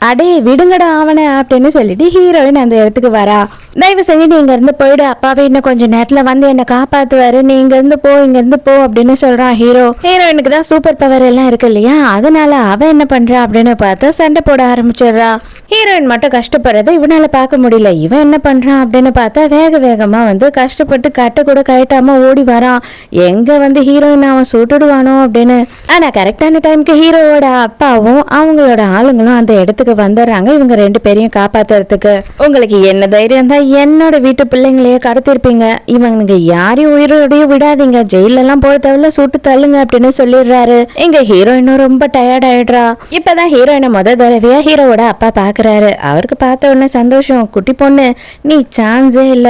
A: அடே விடுங்கடா அவனை அப்படின்னு சொல்லிட்டு ஹீரோயின் அந்த இடத்துக்கு வரா. தயவு செஞ்சு நீ இங்க இருந்து போயிடு, அப்பாவே இன்னும் கொஞ்சம் நேரத்துல வந்து என்ன காப்பாத்துவாரு, நீ இங்க இருந்து போ அப்படின்னு சொல்றான் ஹீரோ. ஹீரோயினுக்கு தான் சூப்பர் பவர் எல்லாம் இருக்கு இல்லையா, அதனால அவ என்ன பண்றா அப்படின்னு பார்த்தா சண்டை போட ஆரம்பிச்சிடுறா. ஹீரோயின் மட்டும் கஷ்டப்படுறத இவனால பார்க்க முடியல. இவன் என்ன பண்றான் அப்படின்னு பார்த்தா வேகமா வந்து கஷ்டப்பட்டு கட்ட கூட கட்டாம ஓடி வரான். எங்க வந்து ஹீரோயின் அவன் சுட்டுடுவானோ அப்படின்னு. ஆனா கரெக்டான டைமுக்கு ஹீரோவோட அப்பாவும் அவங்களோட ஆளுங்களும் அந்த இடத்துக்கு வந்துடுறாங்க, இவங்க ரெண்டு பேரையும் காப்பாத்துறதுக்கு. உங்களுக்கு என்ன தைரியம் தான் என்னோட வீட்டு பிள்ளைங்களையே கடத்திருப்பீங்க, இவங்க யாரையும் உயிரோடய விடாதீங்க, ஜெயில எல்லாம் போட தேவையில்ல, சுட்டு தள்ளுங்க அப்படின்னு சொல்லிடுறாரு. எங்க ஹீரோயினும் ரொம்ப டயர்ட் ஆயிடுறா. இப்பதான் ஹீரோயினை தடவையா ஹீரோவோட அப்பா பாக்குறாரு. அவருக்கு பார்த்த உடனே சந்தோஷம். குட்டி பொண்ணு, நீ சான்ஸே இல்ல,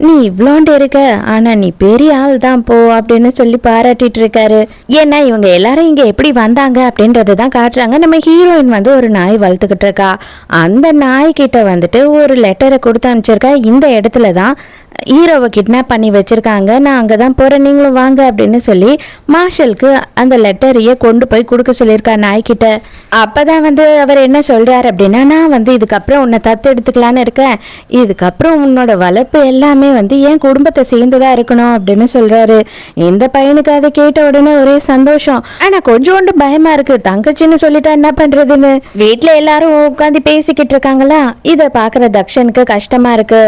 A: நீ இவ்வளோண்டு இருக்க, ஆனா நீ பெரிய ஆள் தான் போ அப்படின்னு சொல்லி பாராட்டிட்டு இருக்காரு. ஏன்னா இவங்க எல்லாரும் இங்க எப்படி வந்தாங்க அப்படின்றதுதான் காட்டுறாங்க. நம்ம ஹீரோயின் வந்து ஒரு நாய் வளர்த்துக்கிட்டு இருக்கா. அந்த நாய்கிட்ட வந்துட்டு ஒரு லெட்டரை கொடுத்து அனுப்பிச்சிருக்கா. இந்த இடத்துல தான் ஹீரோவை கிட்னாப் பண்ணி வச்சிருக்காங்க, நான் அங்கதான் போறேன், நீங்களும் வாங்க அப்படின்னு சொல்லி மார்ஷலுக்கு அந்த லெட்டரையே கொண்டு போய் கொடுக்க சொல்லியிருக்கா நாய்கிட்ட. அப்பதான் வந்து அவர் என்ன சொல்றாரு அப்படின்னா, நான் வந்து இதுக்கப்புறம் உன்னை தத்து எடுத்துக்கலான்னு இருக்கேன், இதுக்கப்புறம் உன்னோட வளர்ப்பு எல்லாமே வந்து என் குடும்பத்தை சேர்ந்துதான் இருக்கணும் அப்படின்னு சொல்றாரு. இந்த பையனுக்கு அதை கேட்ட உடனே ஒரே சந்தோஷம். ஆனா கொஞ்சோண்டு பயமா இருக்கு, தங்கச்சின்னு சொல்லிட்டா என்ன பண்றதுன்னு. வீட்டுல எல்லாரும் உட்காந்து பேசிக்கிட்டு இருக்காங்களா, இதை பாக்குற தக்ஷனுக்கு கஷ்டமா இருக்கு.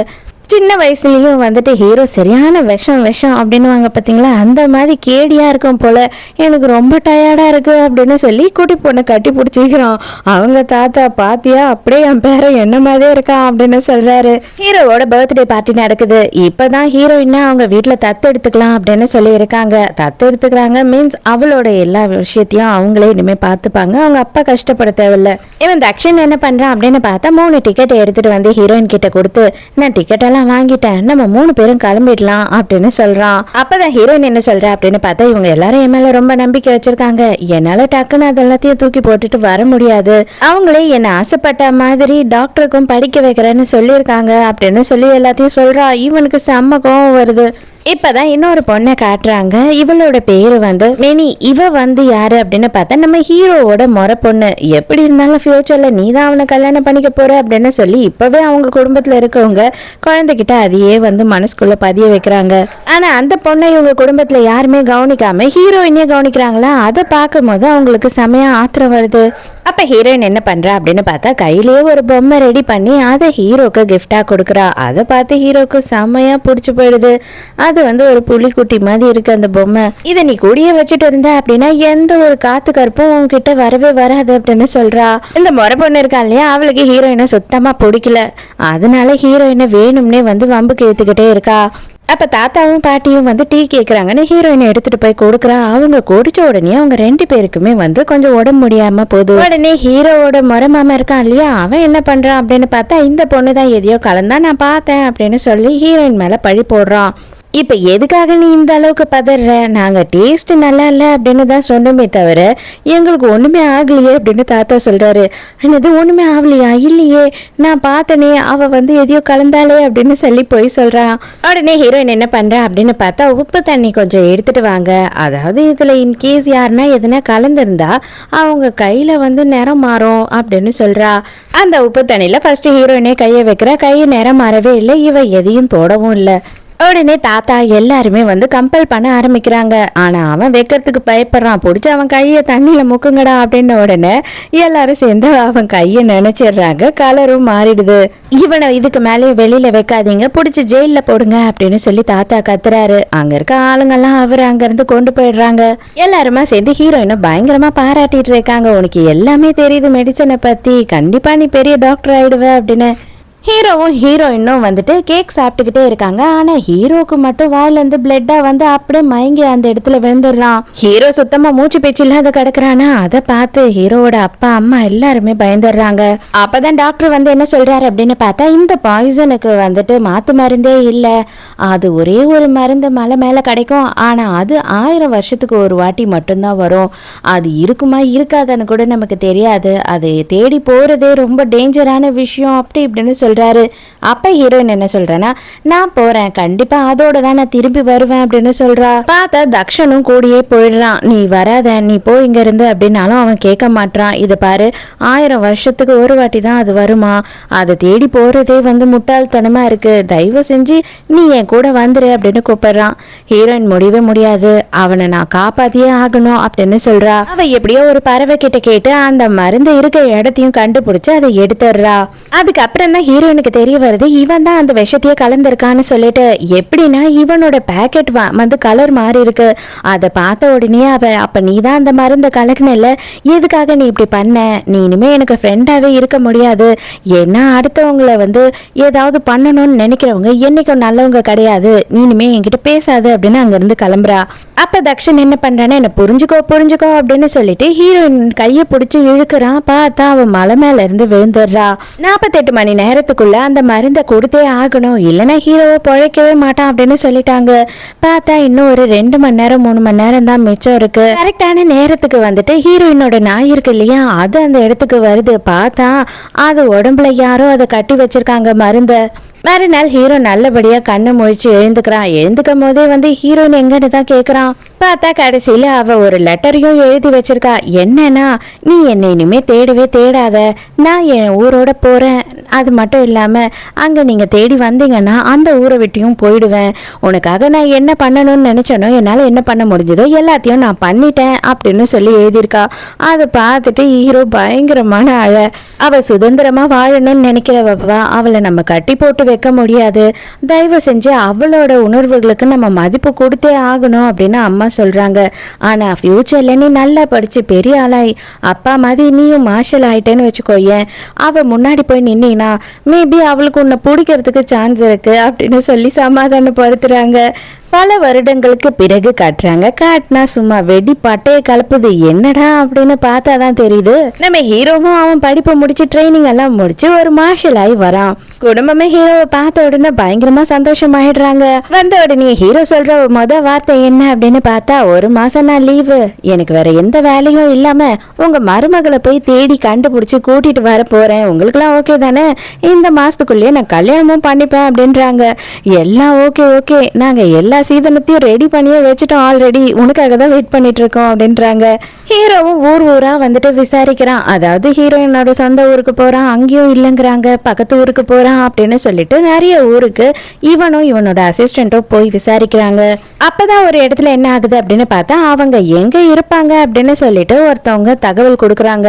A: சின்ன வயசுலயும் வந்துட்டு ஹீரோ சரியான விஷம் அப்படின்னு வாங்க பார்த்தீங்களா, அந்த மாதிரி கேடியா இருக்கும் போல, எனக்கு ரொம்ப டயர்டா இருக்கு அப்படின்னு சொல்லி குட்டி பொண்ணை கட்டி பிடிச்சிக்கிறான். அவங்க தாத்தா பாத்தியா அப்படியே என் பேரை என்ன மாதிரியே இருக்கான் அப்படின்னு சொல்றாரு. ஹீரோவோட பர்த்டே பார்ட்டி நடக்குது. இப்பதான் ஹீரோயினா அவங்க வீட்டுல தத்து எடுத்துக்கலாம் அப்படின்னு சொல்லி இருக்காங்க. தத்து எடுத்துக்கிறாங்க மீன்ஸ் அவளோட எல்லா விஷயத்தையும் அவங்களே இனிமே பார்த்துப்பாங்க, அவங்க அப்பா கஷ்டப்பட தேவையில்ல. இவன் தக்ஷன் என்ன பண்றான் அப்படின்னு பார்த்தா 3 டிக்கெட் எடுத்துட்டு வந்து ஹீரோயின் கிட்ட கொடுத்து, நான் டிக்கெட் வாங்கிட்டேன், நம்ம 3 பேரும் கிளம்பிடலாம் அப்படின்னு சொல்றான். அப்பதான் ஹீரோயின் என்ன சொல்ற அப்படின்னு பார்த்தா, இவங்க எல்லாரும் என் மேல ரொம்ப நம்பிக்கை வச்சிருக்காங்க, என்னால டக்குன்னு அது எல்லாத்தையும் தூக்கி போட்டுட்டு வர முடியாது, அவங்களே என்ன ஆசைப்பட்ட மாதிரி டாக்டருக்கும் படிக்க வைக்கிறேன்னு சொல்லியிருக்காங்க அப்படின்னு சொல்லி எல்லாத்தையும் சொல்றா. இவனுக்கு செம்ம கோவம் வருது. இப்பதான் இன்னொரு பொண்ணை காட்டுறாங்க. இவளோட பேரு வந்து மெனி. இவ வந்து யாரு அப்படின்னு பார்த்தா நம்ம ஹீரோவோட முறை பொண்ணு. எப்படி இருந்தாலும் ஃபியூச்சர்ல நீ தான் அவனை கல்யாணம் பண்ணிக்க போற அப்படின்னு சொல்லி இப்பவே அவங்க குடும்பத்துல இருக்கவங்க குழந்தைகிட்ட அதையே வந்து மனசுக்குள்ள பதிய வைக்கிறாங்க. ஆனா அந்த பொண்ணை இவங்க குடும்பத்துல யாருமே கவனிக்காம ஹீரோயினே கவனிக்கிறாங்களா. அதை பார்க்கும் போது அவங்களுக்கு செமையா ஆத்திரம் வருது. அப்ப ஹீரோயின் என்ன பண்றா அப்படின்னு பார்த்தா, கையிலேயே ஒரு பொம்மை ரெடி பண்ணி அதை ஹீரோக்கு கிஃப்டா கொடுக்குறா. அதை பார்த்து ஹீரோக்கு செமையா பிடிச்சு போயிடுது. அது வந்து ஒரு புலிக்குட்டி மாதிரி இருக்கு அந்த பொம்மை. இதை நீ கூடிய வச்சுட்டு இருந்த அப்படின்னா எந்த ஒரு காத்து கருப்பும் உன்கிட்ட வரவே வராது அப்படின்னு சொல்றா. இந்த முறை பொண்ணு இருக்கா இல்லையா, அவளுக்கு ஹீரோயினை சுத்தமா பிடிக்கல. அதனால ஹீரோயினை வேணும்னே வந்து வம்புக்கு இழுத்துக்கிட்டே இருக்கா. அப்ப தாத்தாவும் பாட்டியும் வந்து டீ கேக்குறாங்கன்னு ஹீரோயினை எடுத்துட்டு போய் கொடுக்குறா. அவங்க குடிச்ச உடனே அவங்க 2 பேருக்குமே வந்து கொஞ்சம் உடம்பு முடியாம போகுது. உடனே ஹீரோவோட முறை மாமா இருக்கான் இல்லையா, அவன் என்ன பண்றான் அப்படின்னு பார்த்தா இந்த பொண்ணு தான் எதையோ கலந்தா நான் பார்த்தேன் அப்படின்னு சொல்லி ஹீரோயின் மேல பழி போடுறான். இப்ப எதுக்காக நீ இந்த அளவுக்கு பதற, நாங்க டேஸ்ட் நல்லா இல்ல அப்படின்னு தான் சொன்னோமே தவிர எங்களுக்கு ஒண்ணுமே ஆகலையே அப்படின்னு தாத்தா சொல்றாரு. என்னது ஒண்ணுமே ஆகலையா? இல்லையே, நான் பார்த்தனே, அவ வந்து எதையோ கலந்தாலே அப்படின்னு சொல்லி போய் சொல்றான். உடனே ஹீரோயின் என்ன பண்றா அப்படின்னு பார்த்தா உப்பு தண்ணி கொஞ்சம் எடுத்துட்டு வாங்க, அதாவது இதுல இன்கேஸ் யாருன்னா எதுனா கலந்துருந்தா அவங்க கையில வந்து நிறம் மாறும் அப்படின்னு சொல்றா. அந்த உப்பு தண்ணியில ஃபர்ஸ்ட் ஹீரோயினே கையை வைக்கிற, கையை நிறம் மாறவே இல்லை, இவ எதையும் தொடவும் இல்லை. உடனே தாத்தா எல்லாருமே வந்து கம்பல் பண்ண ஆரம்பிக்கிறாங்க. ஆனா அவன் வைக்கிறதுக்கு பயப்படுறான். பிடிச்சி அவன் கையை தண்ணியில முக்குங்கடா அப்படின்ன உடனே எல்லாரும் சேர்ந்து அவன் கையை நினைச்சிடுறாங்க. கலரும் மாறிடுது. இவனை இதுக்கு மேலே வெளியில வைக்காதீங்க, பிடிச்சி ஜெயில போடுங்க அப்படின்னு சொல்லி தாத்தா கத்துறாரு. அங்க இருக்க ஆளுங்கெல்லாம் அவர் அங்க இருந்து கொண்டு போயிடுறாங்க. எல்லாருமா சேர்ந்து ஹீரோயினை பயங்கரமா பாராட்டிட்டு இருக்காங்க. உனக்கு எல்லாமே தெரியுது மெடிசனை பத்தி, கண்டிப்பா நீ பெரிய டாக்டர் ஆயிடுவ அப்படின்னு. ஹீரோவும் ஹீரோயினும் வந்துட்டு கேக் சாப்பிட்டுக்கிட்டே இருக்காங்க. ஆனா ஹீரோக்கு மட்டும் வாயிலிருந்து பிளட்டா வந்து அப்படியே மயங்கி அந்த இடத்துல விழுந்துடுறான். ஹீரோ சுத்தமா மூச்சு பேச்சு இல்லாத கிடக்குறானா, அதை பார்த்து ஹீரோவோட அப்பா அம்மா எல்லாருமே பயந்துடுறாங்க. அப்பதான் டாக்டர் வந்து என்ன சொல்றாரு அப்படின்னு பார்த்தா இந்த பாய்சனுக்கு வந்துட்டு மாத்து மருந்தே இல்லை, அது ஒரே ஒரு மருந்து மலை மேல கிடைக்கும், ஆனா அது 1000 வருஷத்துக்கு ஒரு வாட்டி மட்டும்தான் வரும், அது இருக்குமா இருக்காதுன்னு கூட நமக்கு தெரியாது, அது தேடி போறதே ரொம்ப டேஞ்சரான விஷயம் அப்படி இப்படின்னு சொல்றாரு. அப்ப ஹீரோயின் என்ன சொல்றேன்னா, நான் போறேன், கண்டிப்பா அதோட தான் நான் திரும்பி வருவேன் அப்படின்னு சொல்றா. பார்த்தா தக்ஷனும் கூடியே போயிடுறான். நீ வராத, நீ போய் இங்க இருந்து அப்படின்னாலும் அவன் கேட்க மாட்டான். இது பாரு, 1000 வருஷத்துக்கு ஒரு வாட்டி தான் அது வருமா, அதை தேடி போறதே வந்து முட்டாள்தனமா இருக்கு, தயவு செஞ்சு நீ என் கூட வந்துரு அப்படின்னு கூப்பிடுறான். ஹீரோயின் முடியவே முடியாது, அவனை நான் காப்பாத்தியே ஆகணும் அப்படின்னு சொல்றா. அவ எப்படியோ ஒரு பறவை கிட்ட கேட்டு அந்த மருந்து இருக்க இடத்தையும் கண்டுபிடிச்சு அதை எடுத்துடுறா. அதுக்கப்புறம் தான் ஹீரோயினுக்கு தெரிய வருது இவன் தான் அந்த விஷத்தையே கலந்துருக்கான்னு சொல்லிட்டு. எப்படின்னா இவனோட பேக்கெட் வந்து கலர் மாறி இருக்கு. அதை பார்த்த உடனே அவ, அப்ப நீ தான் அந்த மருந்தை கலக்குனல, எதுக்காக நீ இப்படி பண்ண, நீ இனிமே எனக்கு ஃப்ரெண்டாவே இருக்க முடியாது, ஏன்னா அடுத்தவங்களை வந்து ஏதாவது பண்ணணும்னு நினைக்கிறவங்க என்னைக்கும் நல்லவங்க கிடையாது, நீ இனிமே என்கிட்ட பேசாது அப்படின்னு அங்கிருந்து கிளம்புறா. அப்ப தக்ஷன் என்ன பண்றான்னு, என்ன புரிஞ்சுக்கோ புரிஞ்சுக்கோ அப்படின்னு சொல்லிட்டு ஹீரோயின் கையை பிடிச்சி இழுக்கிறான். பார்த்தா அவன் மலை மேல இருந்து விழுந்துடுறா. 48 மணி நேரத்துக்குள்ள அந்த மருந்தை கொடுத்தே ஆகணும், இல்லைன்னா ஹீரோவை பொழைக்கவே மாட்டான் அப்படின்னு சொல்லிட்டாங்க. பார்த்தா இன்னும் ஒரு 2 மணி நேரம் 3 மணி நேரம் தான் மிச்சம் இருக்கு. கரெக்டான நேரத்துக்கு வந்துட்டு ஹீரோயினோட நாய் இருக்கு இல்லையா, அது அந்த இடத்துக்கு வருது. பார்த்தா அது உடம்புல யாரோ அதை கட்டி வச்சிருக்காங்க மருந்தை. மறுநாள் ஹீரோ நல்லபடியா கண்ணு முழிச்சு எழுந்துக்கிறான். எழுந்துக்கும் போதே வந்து ஹீரோயின் எங்கன்னு தான் கேக்குறான். பார்த்தா கடைசியில அவ ஒரு லெட்டரையும் எழுதி வச்சிருக்கா. என்னன்னா, நீ என்னை இனிமே தேடவே தேடாத, நான் என் ஊரோட போறேன், அது மட்டும் இல்லாம அங்க நீங்க தேடி வந்தீங்கன்னா அந்த ஊரை விட்டையும் போயிடுவேன், உனக்காக நான் என்ன பண்ணணும்னு நினைச்சனோ, என்னால என்ன பண்ண முடிஞ்சதோ எல்லாத்தையும் நான் பண்ணிட்டேன் அப்படின்னு சொல்லி எழுதியிருக்கா. அதை பார்த்துட்டு ஹீரோ பயங்கரமான அழ. அவ சுதந்திரமா வாழணும்னு நினைக்கிறவ, அவளை நம்ம கட்டி போட்டு வைக்க முடியாது, தயவு செஞ்சு அவளோட உணர்வுகளுக்கு நம்ம மதிப்பு கொடுத்தே ஆகணும் அப்படின்னு அம்மா சொல்றாங்க. ஆனா ஃபியூச்சர்ல நீ நல்லா படிச்சு பெரிய ஆளாய் அப்பா மாதிரி நீயும் மார்ஷல் ஆயிட்டேன்னு வச்சுக்கோயேன், அவ முன்னாடி போய் நின்னா மேபி அவளுக்கு உன்னை பிடிக்கிறதுக்கு சான்ஸ் இருக்கு அப்படின்னு சொல்லி சமாதானப்படுத்துறாங்க. பல வருடங்களுக்கு பிறகு காட்டுறாங்க. காட்டினா சும்மா வெடி பட்டையை கலப்புது. என்னடா அப்படின்னு பார்த்தாதான் தெரியுது, நம்ம ஹீரோவும் அவன் படிப்பை முடிச்சு ட்ரைனிங் எல்லாம் முடிச்சு ஒரு மார்ஷல் ஆகி வரான். குடும்பமே ஹீரோவை பார்த்த உடனே பயங்கரமா சந்தோஷமாயிடுறாங்க. வந்த உடனே ஹீரோ சொல்ற வார்த்தை என்ன அப்படின்னு பார்த்தா, 1 மாசம் நான் லீவு, எனக்கு வேற எந்த வேலையும் இல்லாம உங்க மருமகளை போய் தேடி கண்டுபிடிச்சு கூட்டிட்டு வர போறேன், உங்களுக்குலாம் ஓகே தானே, இந்த மாசத்துக்குள்ளேயே நான் கல்யாணமும் பண்ணிப்பேன் அப்படின்றாங்க. எல்லாம் ஓகே ஓகே, நாங்க எல்லா சீதனத்தையும் ரெடி பண்ணியே வச்சுட்டோம் ஆல்ரெடி, உனக்காக தான் வெயிட் பண்ணிட்டு இருக்கோம் அப்படின்றாங்க. ஹீரோவும் ஊர் ஊரா வந்துட்டு விசாரிக்கிறான். அதாவது ஹீரோயினோட சொந்த ஊருக்கு போறான், அங்கேயும் இல்லைங்கிறாங்க, பக்கத்து ஊருக்கு போறான் அப்படின்னு சொல்லிட்டு நிறைய ஊருக்கு இவனும் இவனோட அசிஸ்டன்ட்டும் போய் விசாரிக்கிறாங்க. அப்பதான் ஒரு இடத்துல என்ன ஆகுது அப்படின்னு பார்த்தா, அவங்க எங்க இருப்பாங்க அப்படின்னு சொல்லிட்டு ஒருத்தவங்க தகவல் கொடுக்குறாங்க.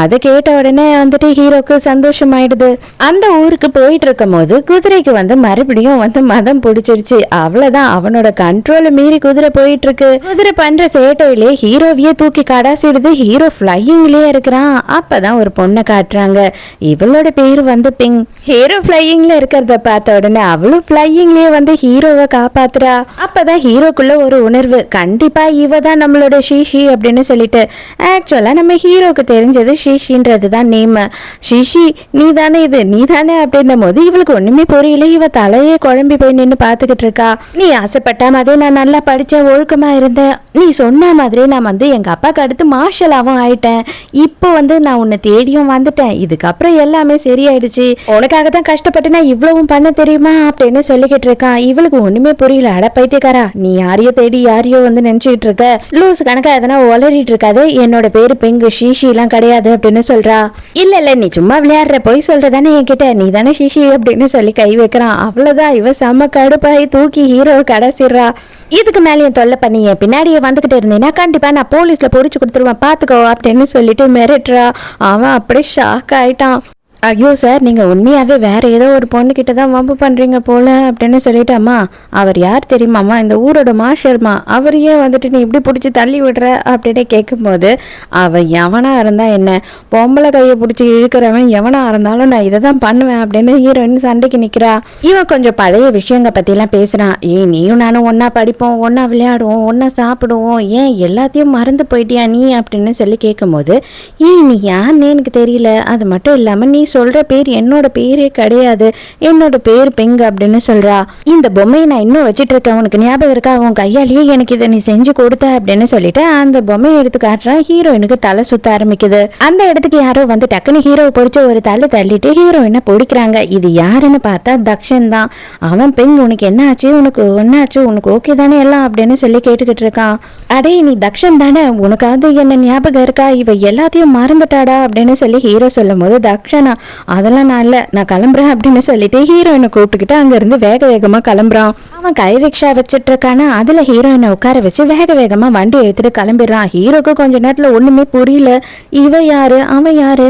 A: அதை கேட்ட உடனே வந்துட்டு ஹீரோக்கு சந்தோஷமாயிடுது. அந்த ஊருக்கு போயிட்டு இருக்கும் போது குதிரைக்கு வந்து மறுபடியும் வந்து மதம் பிடிச்சிருச்சு. அவ்வளவுதான், அவனோட கண்ட்ரோல மீறி குதிரை போயிட்டு இருக்கு. குதிரை பண்ற சேட்டையிலே ஹீரோவையே தூக்கி கடாசிடுது. ஹீரோ ஃப்ளையிங்லயே இருக்கிறான். அப்பதான் ஒரு பொண்ணை காட்டுறாங்க. இவளோட பேரு வந்து பிங். ஹீரோ ஃப்ளையிங்ல இருக்கிறத பார்த்த உடனே அவளும் ஃப்ளையிங்லயே வந்து ஹீரோவை காப்பாத்துறா. அப்பதான் ஹீரோக்குள்ள ஒரு உணர்வு, கண்டிப்பா இவ தான் நம்மளோட ஷீஷி அப்படின்னு சொல்லிட்டு. ஆக்சுவலா நம்ம ஹீரோக்கு தெரிஞ்சது ஷீஷின்றது தான் நேம். ஷீஷி நீ தானே இது, நீ தானே அப்படின்னும் போது இவளுக்கு ஒண்ணுமே புரியல. இவ தலையே குழம்பி போய் நின்று பாத்துக்கிட்டு இருக்கா. நீ ஆசைப்பட்ட மாதிரி நான் நல்லா படிச்சேன், ஒழுக்கமா இருந்தேன். நீ சொன்ன மாதிரி நான் வந்து எங்க அப்பாவுக்கு அடுத்து மார்ஷலாவும் ஆயிட்டேன். இப்போ வந்து நான் உன்னை தேடியும் வந்துட்டேன். இதுக்கப்புறம் எல்லாமே சரியாயிடுச்சு. உனக்காக தான் கஷ்டப்பட்டு நான் இவ்வளவும் பண்ண தெரியுமா அப்படின்னு சொல்லிக்கிட்டு இருக்கான். இவளுக்கு ஒண்ணுமே புரியல. அட பைத்தியக்காரா, நீ யாரையோ தேடி யாரையோ வந்து நினைச்சுக்கிட்டு இருக்க, லூஸ் கணக்கா எதனா உளறிட்டு இருக்காது. என்னோட பேரு பெங்கு, ஷீஷி எல்லாம் கிடையாது அப்படின்னு சொல்றா. இல்ல நீ சும்மா விளையாடுற, போய் சொல்றதானே என்கிட்ட, நீ தானே ஷீஷி அப்படின்னு சொல்லி கை வைக்கிறான். அவ்வளவுதான், இவ செம்ம கடுப்பாய் தூக்கி ஹீரோவை கடைசிடுறா. இதுக்கு மேலேயும் தொல்லை பண்ணி என் பின்னாடியே வந்துகிட்டு இருந்தீங்கன்னா கண்டிப்பா நான் போலீஸ்ல பொறிச்சு கொடுத்துருவேன் பாத்துக்கோ அப்படின்னு சொல்லிட்டு மிரட்டுறா. அவன் அப்படியே ஷாக் ஆயிட்டான். ஐயோ சார், நீங்கள் உண்மையாகவே வேறு ஏதோ ஒரு பொண்ணுக்கிட்ட தான் வம்பு பண்ணுறீங்க போல அப்படின்னு சொல்லிட்டாம்மா. அவர் யார் தெரியுமாம்மா, இந்த ஊரோட மார்ஷல்மா. அவரையே வந்துட்டு நீ இப்படி பிடிச்சி தள்ளி விடுற அப்படின்னு கேட்கும்போது, அவன் எவனாக இருந்தால் என்ன, பொம்பளை கையை பிடிச்சி இழுக்கிறவன் எவனாக இருந்தாலும் நான் இதை தான் பண்ணுவேன் அப்படின்னு ஹீரோயின் சண்டைக்கு நிற்கிறா. இவன் கொஞ்சம் பழைய விஷயங்களை பற்றிலாம் பேசுகிறான். நீயும் நானும் ஒன்றா படிப்போம், ஒன்றா விளையாடுவோம், ஒன்றா சாப்பிடுவோம், ஏன் எல்லாத்தையும் மறந்து போயிட்டியா நீ அப்படின்னு சொல்லி கேட்கும்போது, நீ யாருன்னு எனக்கு தெரியல, அது மட்டும் இல்லாமல் நீ சொல்ற பேர் என்னோட பேரே கிடையாது, என்னோட பேர் பெங்கு அப்படின்னு சொல்றா. இந்த பொம்மையை நான் இன்னும் வச்சிட்டு இருக்கேன், உனக்கு ஞாபகம் இருக்கா, உன் கையாலேயே எனக்கு இதை நீ செஞ்சு கொடுத்த அப்படின்னு சொல்லிட்டு அந்த பொம்மையை எடுத்து காட்டுறான். ஹீரோயினுக்கு தலை சுத்த ஆரம்பிக்குது. அந்த இடத்துக்கு யாரோ வந்து டக்குன்னு ஹீரோவை பிடிச்ச ஒரு தள்ளிட்டு ஹீரோயினை பிடிக்கிறாங்க. இது யாருன்னு பார்த்தா தக்ஷன் தான். அவன் பெண், உனக்கு என்ன ஆச்சு, உனக்கு ஒன்னாச்சு, உனக்கு ஓகே தானே எல்லாம் அப்படின்னு சொல்லி கேட்டுக்கிட்டு இருக்கான். அடே நீ தக்ஷன் தானே, உனக்காவது என்ன ஞாபகம் இருக்கா, இவ எல்லாத்தையும் மறந்துட்டாடா அப்படின்னு சொல்லி ஹீரோ சொல்லும் போது தக்ஷனா அதெல்லாம் நான் இல்லை, நான் கிளம்புறேன் அப்படின்னு சொல்லிட்டு ஹீரோயினை கூப்பிட்டுக்கிட்டு அங்கேருந்து வேக வேகமாக கிளம்புறான். அவன் கை ரிக்ஷா வச்சுட்டு இருக்கானா, அதில் ஹீரோயினை உட்கார வச்சு வேக வேகமாக வண்டி எடுத்துட்டு கிளம்பிடுறான். ஹீரோக்கு கொஞ்ச நேரத்தில் ஒன்றுமே புரியல. இவ யாரு, அவன் யாரு,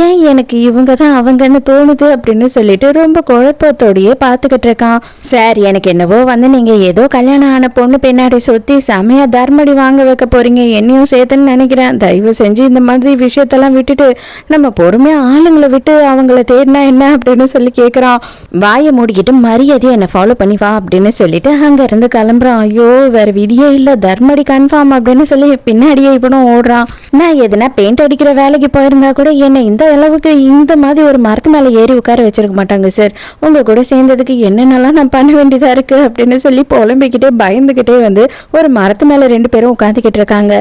A: ஏன் எனக்கு இவங்க தான் அவங்கன்னு தோணுது அப்படின்னு சொல்லிட்டு ரொம்ப குழப்பத்தோடையே பார்த்துக்கிட்டு இருக்கான். சார், எனக்கு என்னவோ வந்து நீங்கள் ஏதோ கல்யாணம் ஆன பொண்ணு பின்னாடி சுற்றி செமையா தர்மடி வாங்க வைக்க போறீங்க, என்னையும் சேர்த்துன்னு நினைக்கிறேன். தயவு செஞ்சு இந்த மாதிரி விஷயத்தெல்லாம் விட்டுட்டு நம்ம பொறுமையாக ஆளுங்களை விட்டு அவங்கள தேடினா என்ன அப்படின்னு சொல்லி கேட்குறான். வாயை மூடிக்கிட்டு மரியாதையை என்னை ஃபாலோ பண்ணி வா அப்படின்னு சொல்லிட்டு அங்கேருந்து கிளம்புறான். ஐயோ வேற விதியே இல்லை, தர்மடி கன்ஃபார்ம் அப்படின்னு சொல்லி பின்னாடியே இவனும் ஓடுறான். நான் எதுனா பெயிண்ட் அடிக்கிற வேலைக்கு போயிருந்தா கூட என்னை இந்த அளவுக்கு இந்த மாதிரி ஒரு மரத்து மேலே ஏறி உட்கார வச்சிருக்க மாட்டாங்க சார். உங்க கூட சேர்ந்ததுக்கு என்னென்னலாம் நான் பண்ண வேண்டியதா இருக்கு அப்படின்னு சொல்லி புலம்பிக்கிட்டே பயந்துக்கிட்டே வந்து ஒரு மரத்து மேலே 2 பேரும் உட்காந்துக்கிட்டு இருக்காங்க.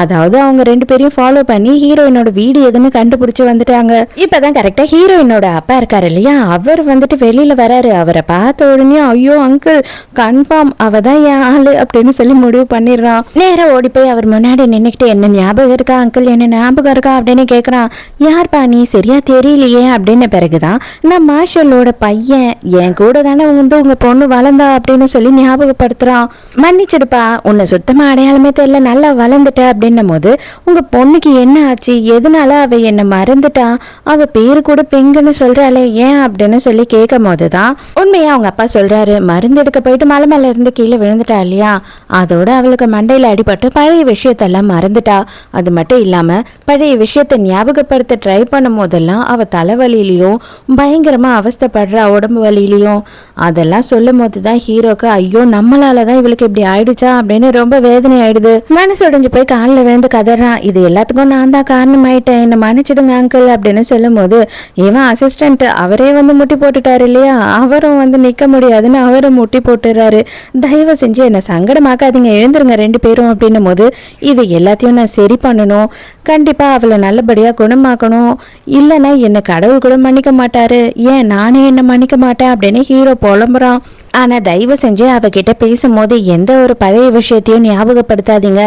A: அதாவது அவங்க 2 பேரையும் ஃபாலோ பண்ணி ஹீரோயினோட வீடு எதுன்னு கண்டுபிடிச்சு வந்துட்டாங்க. இப்பதான் கரெக்டா ஹீரோயினோட அப்பா இருக்காரு இல்லையா, அவர் வந்துட்டு வெளியில வராரு. அவரை பார்த்த உடனே ஐயோ அங்கிள் கன்ஃபார்ம் அவ தான் என் ஆளு அப்படின்னு சொல்லி முடிவு பண்ணிடுறான். நேரா ஓடி போய் அவர் முன்னாடி நின்னுக்கிட்டு என்ன ஞாபகம் இருக்கா அங்கிள், என்ன ஞாபகம் இருக்கா அப்படின்னு கேட்குறான். யார்ப்பா நீ, சரியா தெரியலையே அப்படின்னு. பிறகுதான் நான் மார்ஷலோட பையன், என் கூட தானே வந்து உங்க பொண்ணு வளர்ந்தா அப்படின்னு சொல்லி ஞாபகப்படுத்துறான். மன்னிச்சிடுப்பா, உன்னை சுத்தமா அடையாளமே தெரியல, நல்லா வளர்ந்துட்ட அப்படின்னும் போது உங்க பொண்ணுக்கு என்ன ஆச்சு, எதனால அவ என்ன மறந்துட்டா, அவ பேரு கூட பெங்குன்னு சொல்றாளே ஏன் அப்படின்னு சொல்லி கேட்கும் போதுதான் உண்மையா அவங்க அப்பா சொல்றாரு. மருந்து எடுக்க போயிட்டு மலை மேல இருந்து கீழே விழுந்துட்டா இல்லையா, அதோட அவளுக்கு மண்டையில அடிபட்டு பழைய விஷயத்தெல்லாம் மறந்துட்டா. அது மட்டும் இல்லாம பழைய விஷயத்த ஞாபகப்படுத்த ட்ரை பண்ணும் போதெல்லாம் அவ தலைவலியிலையும் பயங்கரமா அவஸ்தைப்படுறா, உடம்பு வலியிலையும். அதெல்லாம் சொல்லும் போதுதான் ஹீரோக்கு ஐயோ நம்மளாலதான் இவளுக்கு இப்படி ஆயிடுச்சா அப்படின்னு ரொம்ப வேதனை ஆயிடுது. மனசு உடைஞ்சு போய் காலில் விழுந்து கதறான். இது எல்லாத்துக்கும் நான் தான் காரணமாயிட்டேன், என்ன மன்னிச்சிடுங்க அங்கிள் அப்படின்னு சொல்லும் போது இவன் அசிஸ்டன்ட் அவரே வந்து முட்டி போட்டுட்டாரு இல்லையா, அவரும் வந்து நிக்க முடியாதுன்னு அவரும் முட்டி போட்டுறாரு. தயவு செஞ்சு என்ன சங்கடமாக்காதீங்க, எழுந்துருங்க 2 பேரும் அப்படின்னும் போது இது எல்லாத்தையும் நான் சரி பண்ணணும், கண்டிப்பா அவளை நல்லபடியா குணமாக்கணும், இல்லைன்னா என்ன கடவுள் கூட மன்னிக்க மாட்டாரு, ஏன் நானே என்ன மன்னிக்க மாட்டேன் அப்படின்னு ஹீரோ புலம்புறான். ஆனா தயவு செஞ்சு அவகிட்ட பேசும்போது எந்த ஒரு பழைய விஷயத்தையும் ஞாபகப்படுத்தாதீங்க,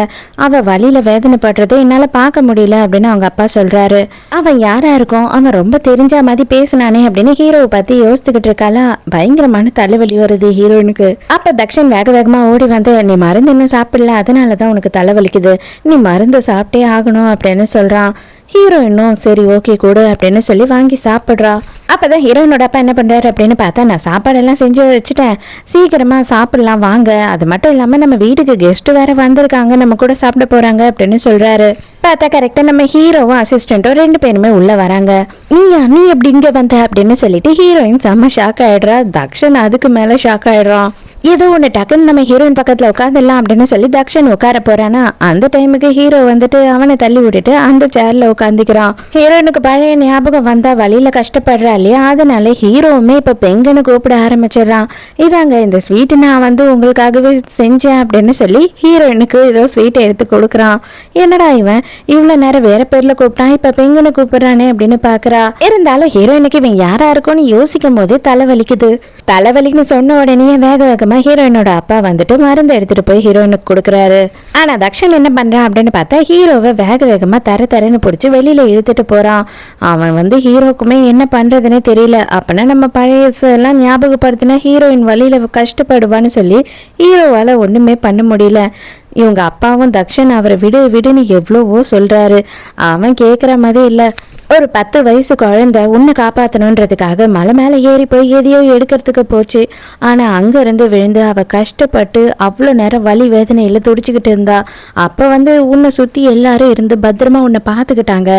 A: அவ வழியில வேதனைப்படுறதை என்னால பார்க்க முடியல அப்படின்னு அவங்க அப்பா சொல்றாரு. அவன் யாரா இருக்கும், அவன் ரொம்ப தெரிஞ்ச மாதிரி பேசினானே அப்படின்னு ஹீரோவை பத்தி யோசிச்சுக்கிட்டு இருக்காளா. பயங்கரமான தலைவலி வருது ஹீரோயினுக்கு. அப்ப தக்ஷன் வேக வேகமா ஓடி வந்து நீ மருந்து இன்னும் சாப்பிடல, அதனாலதான் உனக்கு தலைவலிக்குது, நீ மருந்து சாப்பிட்டே ஆகணும் அப்படின்னு சொல்றான். ஹீரோயினும் சரி ஓகே கொடு அப்படின்னு சொல்லி வாங்கி சாப்பிட்றா. அப்பதான் ஹீரோயினோட அப்பா என்ன பண்றாரு அப்படின்னு பார்த்தா நான் சாப்பாடெல்லாம் செஞ்சு வச்சுட்டேன், சீக்கிரமா சாப்பிடலாம் வாங்க, அது மட்டும் இல்லாம நம்ம வீட்டுக்கு கெஸ்ட் வேற வந்திருக்காங்க, நம்ம கூட சாப்பிட போறாங்க அப்படின்னு சொல்றாரு. பார்த்தா கரெக்டா நம்ம ஹீரோவும் அசிஸ்டன்ட்டும் 2 பேருமே உள்ள வராங்க. நீ எப்படி இங்க வந்த அப்படின்னு சொல்லிட்டு ஹீரோயின் செம்ம ஷாக் ஆயிடுறா. தக்ஷன் அதுக்கு மேல ஷாக் ஆயிடுறான். ஏதோ ஒன்று டக்குன்னு நம்ம ஹீரோயின் பக்கத்தில் உட்காந்துடலாம் அப்படின்னு சொல்லி தக்ஷன் உட்கார போறானா, அந்த டைமுக்கு ஹீரோ வந்துட்டு அவனை தள்ளி விட்டுட்டு அந்த சேர்ல உட்காந்துக்கிறான். ஹீரோயினுக்கு பழைய ஞாபகம் வந்தா வழியில கஷ்டப்படுறா இல்லையா, அதனால ஹீரோவுமே இப்ப பெங்கன்னு கூப்பிட ஆரம்பிச்சிடறான். இதாங்க இந்த ஸ்வீட் நான் வந்து உங்களுக்காகவே செஞ்சேன் அப்படின்னு சொல்லி ஹீரோயினுக்கு ஏதோ ஸ்வீட் எடுத்து கொடுக்குறான். என்னடா இவன் இவ்வளவு நேரம் வேற பேர்ல கூப்பிட்டான், இப்ப பெங்கன்னு கூப்பிடுறானே அப்படின்னு பாக்குறா. இருந்தாலும் ஹீரோயினுக்கு இவன் யாரா இருக்கும்னு யோசிக்கும் போதே தலைவலிக்குது. தலைவலிக்குன்னு சொன்ன உடனே வேக வேகமா ஹீரோயினோட அப்பா வந்துட்டு மருந்து எடுத்துட்டு போய் ஹீரோயினுக்கு கொடுக்குறாரு. ஆனா தக்ஷன் என்ன பண்றான் அப்படின்னு பார்த்தா ஹீரோவை வேக வேகமா தரன்னு பிடிச்சி வெளியில இழுத்துட்டு போறான். அவன் வந்து ஹீரோக்குமே என்ன பண்றதுன்னே தெரியல. அப்பனா நம்ம பழையெல்லாம் ஞாபகப்படுத்தினா ஹீரோயின் வழியில கஷ்டப்படுவான்னு சொல்லி ஹீரோவால ஒண்ணுமே பண்ண முடியல. இவங்க அப்பாவும் தக்ஷன் அவரை விடுன்னு எவ்வளவோ சொல்றாரு. அவன் கேட்குற மாதிரி இல்லை. ஒரு 10 வயசு குழந்தை உன்னை காப்பாற்றணுன்றதுக்காக மலை மேலே ஏறி போய் எதையோ எடுக்கிறதுக்கு போச்சு. ஆனால் அங்கேருந்து விழுந்து அவள் கஷ்டப்பட்டு அவ்வளோ நேரம் வலி வேதனையில் துடிச்சிக்கிட்டு இருந்தா. அப்போ வந்து உன்னை சுற்றி எல்லாரும் இருந்து பத்திரமா உன்னை பார்த்துக்கிட்டாங்க.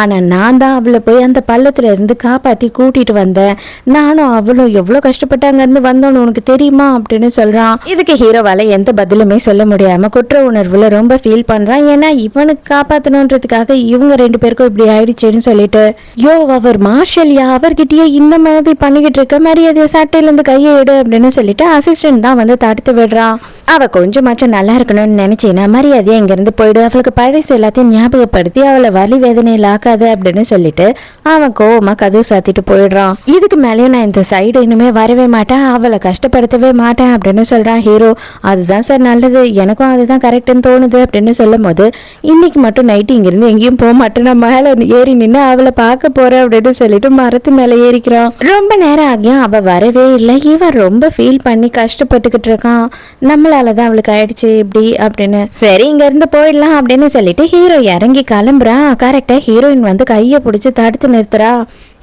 A: ஆனால் நான் தான் அவளை போய் அந்த பள்ளத்தில் இருந்து காப்பாற்றி கூட்டிகிட்டு வந்தேன். நானும் அவளும் எவ்வளோ கஷ்டப்பட்டு அங்கேருந்து வந்தோன்னு உனக்கு தெரியுமா அப்படின்னு சொல்கிறான். இதுக்கு ஹீரோவால் எந்த பதிலுமே சொல்ல முடியாமல் குற்ற உணர்வுல ரொம்ப ஃபீல் பண்ணுறான். ஏன்னா இவனுக்கு காப்பாற்றணுன்றதுக்காக இவங்க 2 பேருக்கும் இப்படி ஆயிடுச்சுன்னு சொல்லிட்டு, யோ அவர் மார்ஷல்யா, அவர்கிட்டயே இந்த மாதிரி பண்ணிக்கிட்டு இருக்க, மரியாதைய சட்டையிலேருந்து கையை எடு அப்படின்னு சொல்லிட்டு அசிஸ்டன்ட் தான் வந்து தடுத்து விடுறான். அவ கொஞ்சமாச்சும் நல்லா இருக்கணும்னு நினைச்சேன்னா மரியாதையா இங்கிருந்து போயிடு, அவளுக்கு பழசு எல்லாத்தையும் ஞாபகப்படுத்தி அவளை வலி வேதனையில் ஆக்காது அப்படின்னு சொல்லிட்டு அவன் கோவமா கதவு சாத்திட்டு போயிடுறான். இதுக்கு மேலேயும் நான் இந்த சைடு இனிமே வரவே மாட்டேன், அவளை கஷ்டப்படுத்தவே மாட்டேன் அப்படின்னு சொல்றான் ஹீரோ. அதுதான் சார் நல்லது, எனக்கும் அதுதான் கரெக்டுன்னு தோணுது அப்படின்னு சொல்லும் போது, இன்னைக்கு மட்டும் நைட்டு இங்கிருந்து எங்கேயும் போக மாட்டேன், நான் மேலே ஏறி நின்று அவளை பார்க்க போறேன் அப்படின்னு சொல்லிட்டு மரத்து மேலே ஏறிக்கிறான். ரொம்ப நேரம் ஆகியும் அவ வரவே இல்லை. இவன் ரொம்ப ஃபீல் பண்ணி கஷ்டப்பட்டுக்கிட்டு இருக்கான். நம்மளாலதான் அவளுக்கு ஆயிடுச்சு இப்படி அப்படின்னு. சரி இங்க இருந்து போயிடலாம் அப்படின்னு சொல்லிட்டு ஹீரோ இறங்கி கிளம்புறான். கரெக்டா ஹீரோயின் வந்து கையை பிடிச்சி தடுத்து நிறுத்துறா.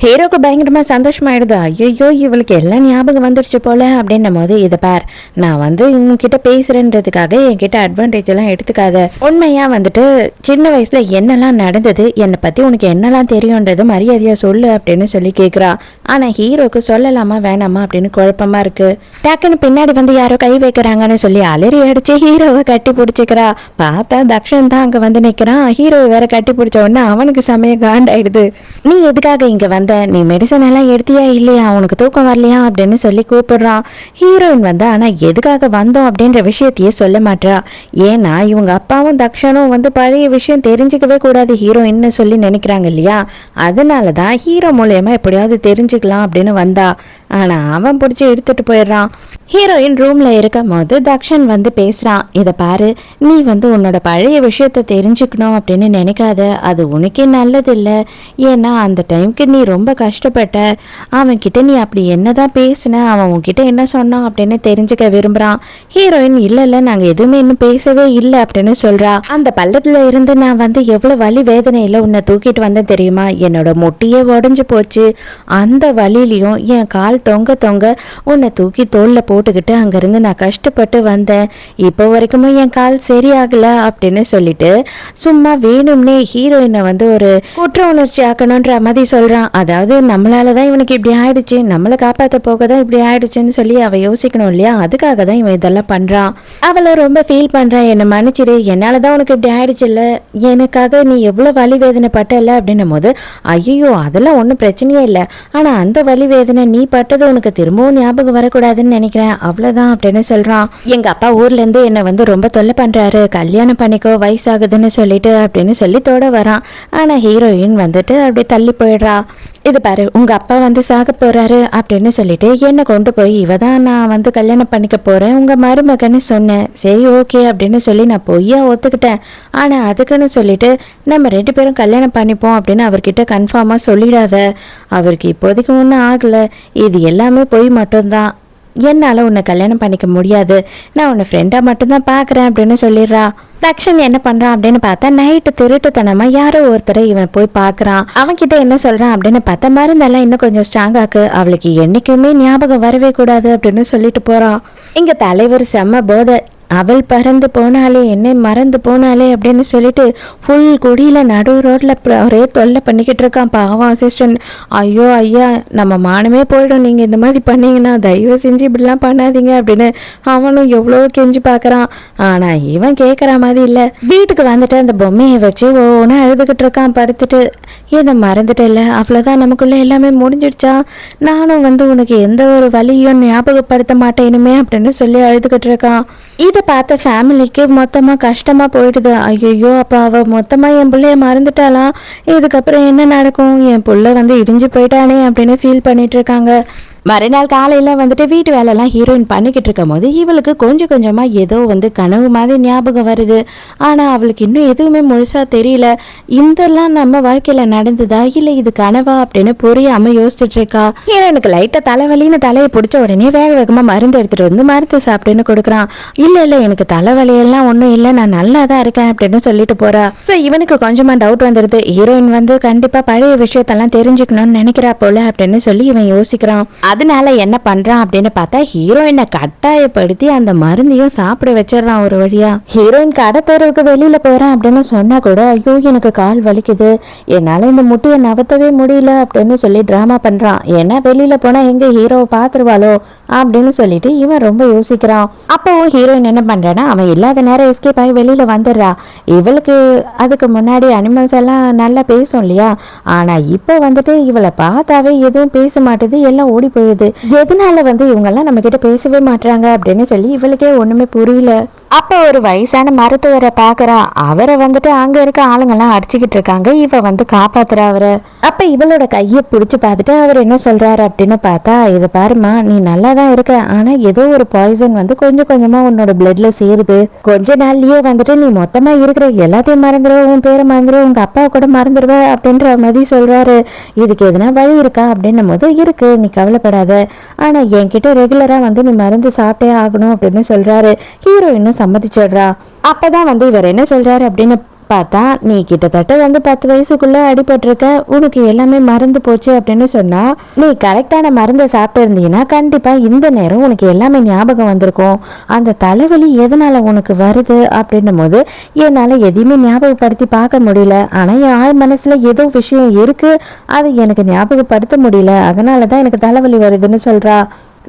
A: ஹீரோக்கு பயங்கரமா சந்தோஷமாயிடுது. ஐயோ இவளுக்கு எல்லாம் ஞாபகம் வந்துருச்சு போல அப்படின்னும் போது, இதை பார், நான் வந்து உங்ககிட்ட பேசுறேன்றதுக்காக என்கிட்ட அட்வான்டேஜ் எல்லாம் எடுத்துக்காத. உண்மையா வந்துட்டு சின்ன வயசுல என்னெல்லாம் நடந்தது, என்னை பத்தி உனக்கு என்னெல்லாம் தெரியும்ன்றது மரியாதையா சொல்லு அப்படின்னு சொல்லி கேட்குறா. ஆனா ஹீரோக்கு சொல்லலாமா வேணாமா அப்படின்னு குழப்பமா இருக்கு. டக்குன்னு பின்னாடி வந்து யாரோ கை வைக்கிறாங்கன்னு சொல்லி அலறி அடிச்சு ஹீரோவை கட்டி பிடிச்சிக்கிறா. பார்த்தா தக்ஷன் தான் அங்க வந்து நிக்கிறான். ஹீரோவை வேற கட்டி பிடிச்ச உடனே அவனுக்கு சமய காண்டாயிடுது. நீ எதுக்காக இங்க வந்த, நீ மெடிசன் எல்லாம் எடுத்தியா இல்லையா, உனக்கு தூக்கம் வரலையா அப்படின்னு சொல்லி கூப்பிடுறான். ஹீரோயின் வந்து ஆனா எதுக்காக வந்தோம் அப்படின்ற விஷயத்தையே சொல்ல மாட்டா. ஏன்னா இவங்க அப்பாவும் தக்ஷனும் வந்து பழைய விஷயம் தெரிஞ்சுக்கவே கூடாது ஹீரோயின்னு சொல்லி நினைக்கிறாங்க இல்லையா, அதனாலதான் ஹீரோ மூலயமா எப்படியாவது தெரிஞ்சுக்கலாம் அப்படின்னு வந்தா. ஆனா அவன் பிடிச்சி எடுத்துட்டு போயிடுறான். ஹீரோயின் ரூம்ல இருக்கும் போது தக்ஷன் வந்து பேசுறான். இதை பாரு, நீ வந்து உன்னோட பழைய விஷயத்த தெரிஞ்சுக்கணும் அப்படின்னு நினைக்காத, அது உனக்கே நல்லது இல்லை. ஏன்னா அந்த டைமுக்கு நீ ரொம்ப கஷ்டப்பட்ட. அவன்கிட்ட நீ அப்படி என்னதான் பேசின, அவன் உன்கிட்ட என்ன சொன்னான் அப்படின்னு தெரிஞ்சுக்க விரும்புறான். ஹீரோயின் இல்ல நாங்க எதுவுமே இன்னும் பேசவே இல்லை அப்படின்னு சொல்றா. அந்த பள்ளத்துல இருந்து நான் வந்து எவ்வளவு வலி வேதனையில உன்னை தூக்கிட்டு வந்தேன் தெரியுமா, என்னோட முட்டியே உடஞ்சு போச்சு. அந்த வலியிலையும் என் கால் தொங்க உன்னை தூக்கி தோல்ல போட்டுக்கிட்டு அங்கிருந்து நான் கஷ்டப்பட்டு வந்தேன். இப்போ வரைக்கும் என் கால் சரியாகல அப்படின்னு சொல்லிட்டு சும்மா வேணும்னே ஹீரோயினை வந்து ஒரு குற்ற உணர்ச்சி ஆக்கணும்ன்ற மாதிரி சொல்றான். அதாவது நம்மளாலதான் இவனுக்கு இப்படி ஆயிடுச்சு, நம்மளை காப்பாற்ற போகதான் இப்படி ஆயிடுச்சுன்னு சொல்லி அவ யோசிக்கணும் இல்லையா, அதுக்காக தான் இவன் இதெல்லாம் பண்றான். அவளை ரொம்ப ஃபீல் பண்றான். என்னை மன்னிச்சிடு, என்னாலதான் உனக்கு இப்படி ஆயிடுச்சு இல்ல, எனக்காக நீ எவ்வளவு வலி வேதனை பட்டல அப்படின்னும் போது, ஐயோ அதெல்லாம் ஒன்றும் பிரச்சனையே இல்லை, ஆனா அந்த வலி வேதனை நீ பட்டது உனக்கு திரும்பவும் ஞாபகம் வரக்கூடாதுன்னு நினைக்கிறேன், அவ்வளவுதான் அப்படின்னு சொல்றான். எங்க அப்பா ஊர்ல இருந்து என்ன வந்து ரொம்ப தொல்லை பண்றாரு, கல்யாணம் பண்ணிக்கோ வயசாகுதுன்னு சொல்லிட்டு அப்படின்னு சொல்லி தொட வரான். ஆனா ஹீரோயின் வந்துட்டு அப்படியே தள்ளி போயிடுறா. இது பாரு, உங்க அப்பா வந்து சாக போறாரு அப்படின்னு சொல்லிட்டு என்னை கொண்டு போய் இவதான் நான் வந்து கல்யாணம் பண்ணிக்க போறேன் உங்க மருமகன்னு சொன்னேன். சரி ஓகே அப்படின்னு சொல்லி நான் பொய்யா ஒத்துக்கிட்டேன். ஆனா அதுக்குன்னு சொல்லிட்டு நம்ம 2 பேரும் கல்யாணம் பண்ணிப்போம் அப்படின்னு அவர்கிட்ட கன்ஃபார்மா சொல்லிடாத, அவருக்கு இப்போதைக்கு ஒன்றும் ஆகல, இது எல்லாமே பொய் மட்டும்தான், என்னால உன்னை கல்யாணம் பண்ணிக்க முடியாது, நான் உன்னை ஃப்ரெண்டா மட்டும்தான் பாக்குறேன் அப்படின்னு சொல்லிடுறா. தக்ஷன் என்ன பண்றான் அப்படின்னு பார்த்தா நைட்டு திருட்டுத்தனமா யாரோ ஒருத்தரை இவன் போய் பாக்குறான். அவன் கிட்ட என்ன சொல்றான் அப்படின்னு பார்த்தா மருந்தெல்லாம் இன்னும் கொஞ்சம் ஸ்ட்ராங் ஆக்கு, அவளுக்கு என்னைக்குமே ஞாபகம் வரவே கூடாது அப்படின்னு சொல்லிட்டு போறான். இங்க தலைவர் செம்ம போதை, அவள் பறந்து போனாலே என்னை மறந்து போனாலே அப்படின்னு சொல்லிட்டு ஃபுல் குடியில் நடு ரோட்டில் ஒரே தொல்லை பண்ணிக்கிட்டு இருக்கான் பாவம் அசிஸ்டன்ட். ஐயோ ஐயா, நம்ம மானமே போயிடும், நீங்கள் இந்த மாதிரி பண்ணீங்கன்னா தயவு செஞ்சு இப்படிலாம் பண்ணாதீங்க அப்படின்னு அவனும் எவ்வளோ கெஞ்சி பார்க்குறான். ஆனால் இவன் கேட்குற மாதிரி இல்லை. வீட்டுக்கு வந்துட்டு அந்த பொம்மையை வச்சு ஒவ்வொன்று அழுதுகிட்டு இருக்கான் படுத்துட்டு. என்னை மறந்துட்டல, அவ்வளோதான், நமக்குள்ளே எல்லாமே முடிஞ்சிடுச்சா, நானும் உனக்கு எந்த ஒரு வழியும் ஞாபகப்படுத்த மாட்டேனுமே அப்படின்னு சொல்லி அழுதுகிட்டு இருக்கான். இதை பார்த்த ஃபேமிலிக்கு மொத்தமாக கஷ்டமாக போயிடுது. ஐயோ, அப்போ அவள் மொத்தமாக என் பிள்ளைய மறந்துட்டாலாம், இதுக்கப்புறம் என்ன நடக்கும், என் பிள்ளை இடிஞ்சு போயிட்டானே அப்படின்னு ஃபீல் பண்ணிட்டு இருக்காங்க. மறுநாள் காலையில் வீட்டு வேலைலாம் ஹீரோயின் பண்ணிக்கிட்டு இருக்கும் போது இவளுக்கு கொஞ்சம் கொஞ்சமாக ஏதோ கனவு மாதிரி ஞாபகம் வருது. ஆனால் அவளுக்கு இன்னும் எதுவுமே முழுசாக தெரியல. இதெல்லாம் நம்ம வாழ்க்கையில் நடந்ததா இல்லை இது கனவா அப்படின்னு புரியாமல் யோசிச்சுட்டு இருக்கா. ஹீரோயினுக்கு லைட்டாக தலைவலின்னு தலையை பிடிச்ச உடனே வேக வேகமாக மருந்து எடுத்துகிட்டு மருந்து சாப்பிட்டுன்னு கொடுக்குறான். இல்லை எனக்கு தலைவலியெல்லாம் ஒன்றும் இல்லை, நான் நல்லா தான் இருக்கேன் அப்படின்னு சொல்லிட்டு போறா. ஸோ இவனுக்கு கொஞ்சமாக டவுட் வந்துடுது. ஹீரோயின் கண்டிப்பாக பழைய விஷயத்தெல்லாம் தெரிஞ்சுக்கணும்னு நினைக்கிறா போல அப்படின்னு சொல்லி இவன் யோசிக்கிறான். அதனால என்ன பண்றான் அப்படின்னு பார்த்தா ஹீரோயினை கட்டாயப்படுத்தி அந்த மருந்தையும் சாப்பிட வச்சிடறான் ஒரு வழியா. ஹீரோயின் கடை தெருவுக்கு வெளியில போறேன் அப்படின்னு சொன்னா கூட ஐயோ எனக்கு கால் வலிக்குது, என்னால இந்த முட்டியை நகர்த்தவே முடியல அப்படின்னு சொல்லி டிராமா பண்றான். ஏன்னா வெளியில போனா எங்க ஹீரோவை பாத்துருவாளோ அப்படின்னு சொல்லிட்டு இவன் ரொம்ப யோசிக்கிறான். அப்பவும் ஹீரோயின் என்ன பண்றான்னா அவன் இல்லாத நேரம் எஸ்கேப் ஆகி வெளியில வந்துடுறா. இவளுக்கு அதுக்கு முன்னாடி அனிமல்ஸ் எல்லாம் நல்லா பேசும் இல்லையா, ஆனா இப்ப இவளை பார்த்தாவே எதுவும் பேச மாட்டேது, எல்லாம் ஓடி போயிடுது. எதனால இவங்கெல்லாம் நம்ம கிட்ட பேசவே மாட்டாங்க அப்படின்னு சொல்லி இவளுக்கே ஒண்ணுமே புரியல. அப்ப ஒரு வயசான மருத்துவரை பாக்குறா. அவரை அங்க இருக்க ஆளுங்கெல்லாம் அடிச்சுக்கிட்டு இருக்காங்க. இவ காப்பாத்துறா அவரை. அப்ப இவளோட கையை பிடிச்சு பார்த்துட்டு அவர் என்ன சொல்றாரு அப்படின்னு பார்த்தா, இதை பாருமா, நீ நல்லா தான் இருக்க, ஆனா ஏதோ ஒரு பாய்சன் கொஞ்சம் கொஞ்சமா உன்னோட பிளட்ல சேருது. கொஞ்ச நாள்லயே நீ மொத்தமா இருக்கிற எல்லாத்தையும் மறந்துடுவ, உன் பேரை மறந்துடுவ, உங்க அப்பா கூட மறந்துடுவ அப்படின்ற மாதிரி சொல்றாரு. இதுக்கு எதுனா வழி இருக்கா அப்படின்னும் போது இருக்கு, நீ கவலைப்படாத, ஆனா என்கிட்ட ரெகுலரா நீ மருந்து சாப்பிட்டே ஆகணும் அப்படின்னு சொல்றாரு. ஹீரோயினும் சம்மதிச்சிடுறா. அப்பதான் இவர் என்ன சொல்றாரு அப்படின்னு பார்த்தா, நீ கிட்டத்தட்ட 10 வயசுக்குள்ள அடிபட்டிருக்க, உனக்கு எல்லாமே மறந்து போச்சு அப்படின்னு சொன்னா, நீ கரெக்டான மருந்தை சாப்பிட்டு இருந்தீங்கன்னா கண்டிப்பா இந்த நேரம் உனக்கு எல்லாமே ஞாபகம் வந்திருக்கும். அந்த தலைவலி எதனால உனக்கு வருது அப்படின்னும் போது என்னால எதையுமே ஞாபகப்படுத்தி பார்க்க முடியல, ஆனா என் ஆள் மனசுல ஏதோ விஷயம் இருக்கு, அது எனக்கு ஞாபகப்படுத்த முடியல, அதனாலதான் எனக்கு தலைவலி வருதுன்னு சொல்றா.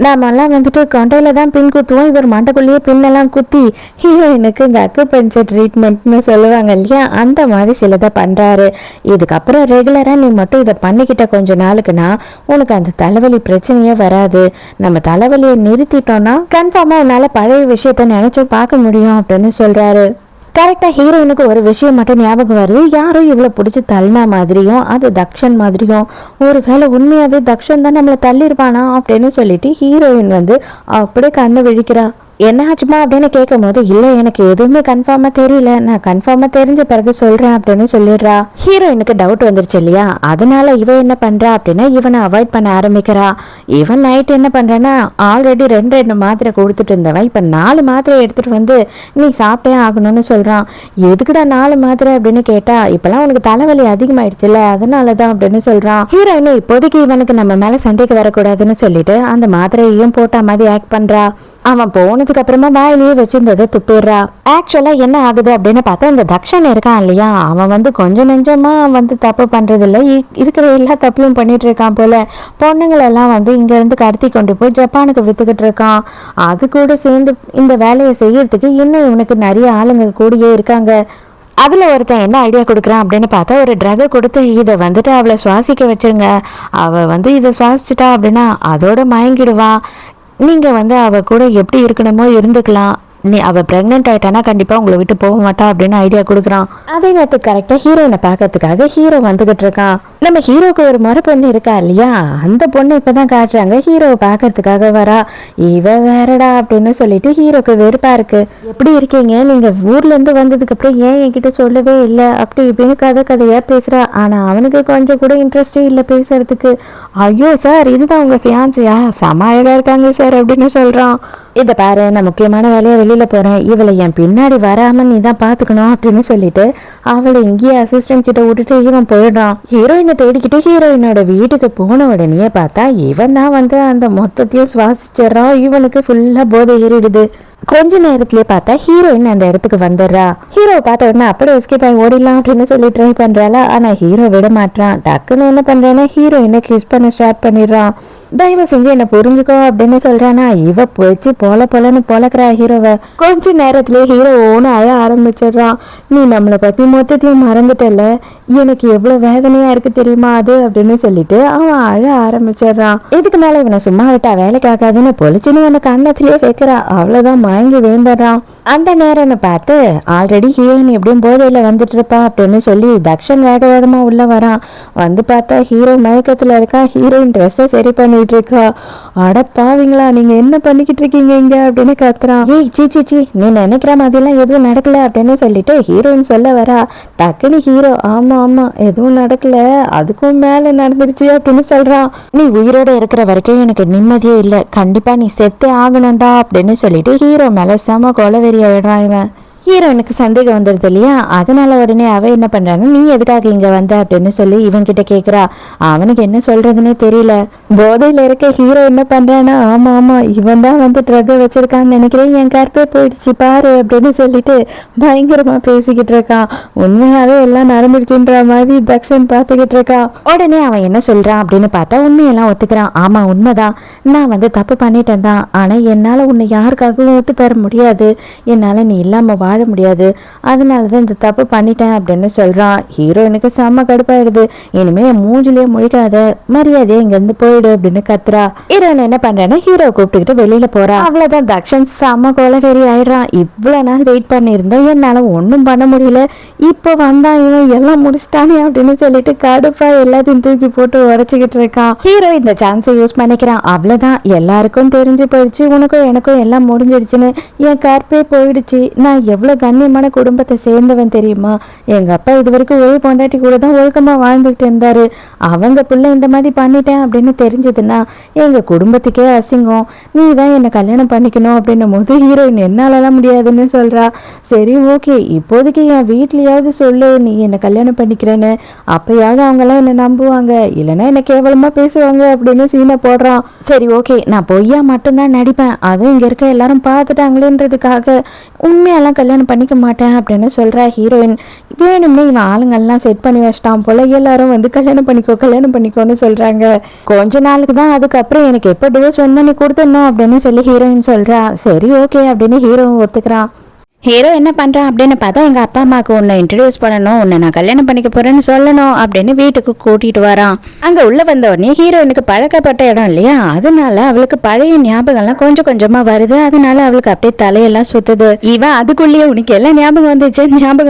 A: நாமெல்லாம் கொண்டையில தான் பின் குத்துவோம், இவர் மண்டைக்குள்ளேயே பின்னெல்லாம் குத்தி ஹீரோயினுக்கு இந்த அக்குபஞ்சர் ட்ரீட்மெண்ட்னு சொல்லுவாங்க இல்லையா, அந்த மாதிரி சிலதை பண்றாரு. இதுக்கப்புறம் ரெகுலரா நீ மட்டும் இதை பண்ணிக்கிட்ட கொஞ்ச நாளுக்குன்னா உனக்கு அந்த தலைவலி பிரச்சனையே வராது. நம்ம தலைவலியை நிறுத்திட்டோம்னா கன்ஃபார்மா உன்னால பழைய விஷயத்த நினைச்சும் பார்க்க முடியும் அப்படின்னு சொல்றாரு. கரெக்டாக ஹீரோயினுக்கு ஒரு விஷயம் மட்டும் ஞாபகம் வருது. யாரும் இவ்வளோ பிடிச்சி தள்ளினா மாதிரியும் அது தக்ஷன் மாதிரியும், ஒரு வேளை உண்மையாகவே தக்ஷன் தான் நம்மளை தள்ளிருப்பானா அப்படின்னு சொல்லிட்டு ஹீரோயின் அப்படியே கண்ணை விழிக்கிறா. என்ன ஆச்சுமா அப்படின்னு கேட்கும் போது இல்லை எனக்கு எதுவுமே கன்ஃபார்மா தெரியல, நான் கன்ஃபார்மா தெரிஞ்ச பிறகு சொல்றேன் அப்படின்னு சொல்லிடுறா. ஹீரோயினுக்கு டவுட் வந்துருச்சு இல்லையா, அதனால இவன் என்ன பண்றா அப்படின்னா இவனை அவாய்ட் பண்ண ஆரம்பிக்கிறா. இவன் நைட் என்ன பண்றான்னா ஆல்ரெடி 2 மாத்திரை கொடுத்துட்டு இருந்தவன் இப்ப 4 மாத்திரை எடுத்துட்டு நீ சாப்பிட்டே ஆகணும்னு சொல்றான். எதுக்குடா 4 மாத்திரை அப்படின்னு கேட்டா, இப்பெல்லாம் உனக்கு தலைவலி அதிகமாயிடுச்சுல அதனாலதான் அப்படின்னு சொல்றான். ஹீரோயின் இப்போதைக்கு இவனுக்கு நம்ம மேல சந்தேகம் வரக்கூடாதுன்னு சொல்லிட்டு அந்த மாத்திரையையும் போட்ட மாதிரி ஆக்ட் பண்றா. அவன் போனதுக்கு அப்புறமா வாயிலேயே வச்சிருந்ததை துப்பிடுறா. ஆக்சுவலா என்ன ஆகுது அப்படின்னு பார்த்தா, இந்த தக்ஷன் இருக்கான் இல்லையா, அவன் கொஞ்சம் நெஞ்சமா தப்பு பண்றது இல்லை, இருக்கிற எல்லா தப்பையும் பண்ணிட்டு இருக்கான் போல. பொண்ணுங்களெல்லாம் இங்க இருந்து கடத்தி கொண்டு போய் ஜப்பானுக்கு வித்துக்கிட்டு இருக்கான். அது கூட சேர்ந்து இந்த வேலையை செய்யறதுக்கு இன்னும் இவனுக்கு நிறைய ஆளுங்க கூடயே இருக்காங்க. அதுல ஒருத்தன் என்ன ஐடியா கொடுக்குறான் அப்படின்னு பார்த்தா, ஒரு ட்ரகை கொடுத்து இதை அவளை சுவாசிக்க வச்சிருங்க, அவ இதை சுவாசிச்சுட்டா அப்படின்னா அதோட மயங்கிடுவா, நீங்க அவ கூட எப்படி இருக்கணுமோ இருந்துக்கலாம், நீ அவ பிரெக்னென்ட் ஆயிட்டானா கண்டிப்பா உங்களை விட்டு போக மாட்டா அப்படின்னு ஐடியா கொடுக்குறான். அதே நேரத்துக்கு கரெக்டா ஹீரோயினை பாக்கிறதுக்காக ஹீரோ வந்துகிட்டு இருக்கான். நம்ம ஹீரோக்கு ஒரு முறை பொண்ணு இருக்கா இல்லையா, அந்த பொண்ணு இப்பதான் காட்டுறாங்க. ஹீரோவை பாக்கிறதுக்காக வரா. இவ வேறடா அப்படின்னு சொல்லிட்டு ஹீரோக்கு வெறுப்பா இருக்கு. எப்படி இருக்கீங்க, நீங்க ஊர்ல இருந்து வந்ததுக்கு அப்புறம் ஏன் என்கிட்ட சொல்லவே இல்லை அப்படி இப்படின்னு கதையா பேசுறா. ஆனா அவனுக்கு கொஞ்சம் கூட இன்ட்ரெஸ்டே இல்லை பேசுறதுக்கு. ஐயோ சார், இதுதான் உங்க ஃபியான்சியா, செம அழகா இருக்காங்க சார் அப்படின்னு சொல்றான். இதை பாரு, நான் முக்கியமான வேலையை வெளியில போறேன், இவளை என் பின்னாடி வராம நீ தான் பாத்துக்கணும் அப்படின்னு சொல்லிட்டு அவளை இங்கேயே அசிஸ்டன்ட் கிட்ட விட்டுட்டு இவன் போயிடான். ஹீரோயினை தேடிக்கிட்டு ஹீரோயினோட வீட்டுக்கு போன உடனே பார்த்தா இவன் தான் அந்த மொத்தத்தையும் சுவாசிச்சிடறான். இவனுக்கு ஃபுல்லா போதை ஏறிடுது. கொஞ்ச நேரத்திலேயே பார்த்தா ஹீரோயின் அந்த இடத்துக்கு வந்துடுறா. ஹீரோ பார்த்த உடனே அப்படியே எஸ்கேப் ஆகி ஓடிடலாம் அப்படின்னு சொல்லி ட்ரை பண்றாளா. ஆனா ஹீரோ விட மாட்டான். டக்குன்னு என்ன பண்றான்னா ஹீரோயினை கிஸ் பண்ண ஸ்டார்ட் பண்ணிடுறான். தயவு செஞ்சு என்ன புரிஞ்சுக்கோ அப்படின்னு சொல்றானா. இவ போச்சு பொலன்னு பொலக்கிறா ஹீரோவை. கொஞ்ச நேரத்திலேயே ஹீரோ ஓன அழ ஆரம்பிச்சிடுறான். நீ நம்மளை பத்தி மொத்தத்தையும் மறந்துட்டல, எனக்கு எவ்வளவு வேதனையா இருக்கு தெரியுமா அது அப்படின்னு சொல்லிட்டு அவன் அழ ஆரம்பிச்சிடுறான். இதுக்கு மேல இவனை சும்மா விட்டா வேலைக்கு ஆகாதுன்னு பொலிச்சுன்னு அவனை கண்ணத்திலேயே வைக்கிறா. அவ்வளவுதான் மயங்கி விழுந்துடுறான். அந்த நேரம்னு பார்த்து ஆல்ரெடி ஹீரோயின் எப்படியும் போதையில வந்துட்டு இருப்பா அப்படின்னு சொல்லி தக்ஷன் வேகமா உள்ள வரான். வந்து பார்த்தா ஹீரோ மயக்கத்துல இருக்கா. ஹீரோயின் ட்ரெஸ்ஸை சரி பண்ணிட்டு இருக்கா. அட பாவீங்களா, நீங்க என்ன பண்ணிக்கிட்டு இருக்கீங்க இங்க அப்படின்னு கத்துறான். ஏய் சீ நீ நினைக்கிற மாதிரிலாம் எதுவும் நடக்கல அப்படின்னு சொல்லிட்டு ஹீரோயின் சொல்ல வரா. டக்குனு ஹீரோ ஆமா எதுவும் நடக்கல, அதுக்கும் மேல நடந்துருச்சு அப்படின்னு சொல்றான். நீ உயிரோட இருக்கிற வரைக்கும் எனக்கு நிம்மதியே இல்லை, கண்டிப்பா நீ செத்தே ஆகணும்டா அப்படின்னு சொல்லிட்டு ஹீரோ மேல செம கொலவெறி ஆயிடுறான் இவன். ஹீரோனுக்கு சந்தேகம் வந்துடுது இல்லையா, அதனால உடனே அவ என்ன பண்றான்னு நீ எதுக்காக இங்க வந்த அப்படின்னு சொல்லி இவன் கிட்ட கேக்குறா. அவனுக்கு என்ன சொல்றதுன்னே தெரியல. போதையில இருக்க ஹீரோ என்ன பண்றான்னா ஆமா இவன் தான் வந்து ட்ரக் வச்சிருக்கான்னு நினைக்கிறேன், என் கற்பே போயிடுச்சு பாரு அப்படின்னு சொல்லிட்டு பயங்கரமா பேசிக்கிட்டு இருக்கான். உண்மையாவே எல்லாம் நடந்துருச்சுன்ற மாதிரி தக்ஷன் பார்த்துக்கிட்டு இருக்கான். உடனே அவன் என்ன சொல்றான் அப்படின்னு பார்த்தா உண்மையெல்லாம் ஒத்துக்கிறான். ஆமா உண்மைதான், நான் வந்து தப்பு பண்ணிட்டேன் தான், ஆனா என்னால உன்னை யாருக்காகவும் விட்டு தர முடியாது, என்னால நீ இல்லாம வாழ முடியாது, அதனாலதான் இந்த தப்பு பண்ணிட்டேன் அப்படின்னு சொல்றான். ஹீரோயினுக்கு செம்ம கடுப்பாயிடுது. இனிமே மூஞ்சிலேயே முழிக்காத, மரியாதையா இங்க இருந்து போயிடு அப்படின்னு கத்துறா. ஹீரோயின் என்ன பண்றான்னா ஹீரோ கூப்பிட்டுக்கிட்டு வெளியில போறா. அவ்வளவுதான் தக்ஷன் செம்ம கொலவெறி ஆயிடுறான். இவ்வளவு நாள் வெயிட் பண்ணியிருந்தோம், என்னால ஒன்னும் பண்ண முடியல, இப்போ வந்தான் இவன் எல்லாம் முடிச்சிட்டானே அப்படின்னு சொல்லிட்டு கடுப்பா எல்லாத்தையும் தூக்கி போட்டு உரைச்சுக்கிட்டு இருக்கான். ஹீரோ இந்த சான்ஸை யூஸ் பண்ணிக்கிறான். அவ்வளவுதான் எல்லாருக்கும் தெரிஞ்சு போயிடுச்சு, உனக்கும் எனக்கும் எல்லாம் முடிஞ்சிடுச்சுன்னு, என் கற்பே போயிடுச்சு, நான் எவ்வளவு கண்ணியமான குடும்பத்தை சேர்ந்தவன் தெரியுமா, எங்க அப்பா இது வரைக்கும் ஒரே பொண்டாட்டி கூட தான் ஒழுக்கமா வாழ்ந்துகிட்டு இருந்தாரு, அவங்க பிள்ளை இந்த மாதிரி பண்ணிட்டேன் அப்படின்னு தெரிஞ்சதுன்னா எங்க குடும்பத்துக்கே அசிங்கம், நீ தான் என்ன கல்யாணம் பண்ணிக்கணும் அப்படின்னும் போது ஹீரோயின் என்னாலலாம் முடியாதுன்னு சொல்றா. சரி ஓகே, இப்போதைக்கு என் வீட்லயாவது சொல்லு நீ என்ன கல்யாணம் பண்ணிக்கிறேன்னு, அப்பயாவது அவங்க எல்லாம் என்ன நம்புவாங்க, இல்லைன்னா என்ன கேவலமா பேசுவாங்க அப்படின்னு சீனை போடுறான். சரி ஓகே, நான் பொய்யா மட்டும்தான் நடிப்பேன், அதுவும் இங்க இருக்க எல்லாரும் பார்த்துட்டாங்களேன்றதுக்காக உண்மையெல்லாம் கல்யாணம் பண்ணிக்க மாட்டேன் அப்படின்னு சொல்றா ஹீரோயின். வேணும்னே இவன் ஆளுங்கள்லாம் செட் பண்ணி வச்சிட்டான் போல, எல்லாரும் வந்து கல்யாணம் பண்ணிக்கோன்னு சொல்றாங்க. கொஞ்ச நாளுக்கு தான், அதுக்கப்புறம் எனக்கு எப்போ டிவோர்ஸ் வேணுமோ நீ கொடுத்துடணும் அப்படின்னு சொல்லி ஹீரோயின் சொல்றா. சரி ஓகே அப்படின்னு ஹீரோவும் ஒத்துக்கிறான். ஹீரோ என்ன பண்றான் அப்படின்னு பார்த்தா எங்க அப்பா அம்மாவுக்கு உன்னை இன்ட்ரடியூஸ் பண்ணணும், உன்னை நான் கல்யாணம் பண்ணிக்க போறேன்னு சொல்லணும் அப்படின்னு வீட்டுக்கு கூட்டிட்டு வரான். அங்க உள்ள வந்த உடனே ஹீரோயினுக்கு பழக்கப்பட்ட இடம் இல்லையா, அதனால அவளுக்கு பழைய ஞாபகம்லாம் கொஞ்சம் கொஞ்சமா வருது. அதனால அவளுக்கு அப்படியே தலையெல்லாம் சுத்துது. இவன் அதுக்குள்ளேயே உனக்கு எல்லாம் ஞாபகம்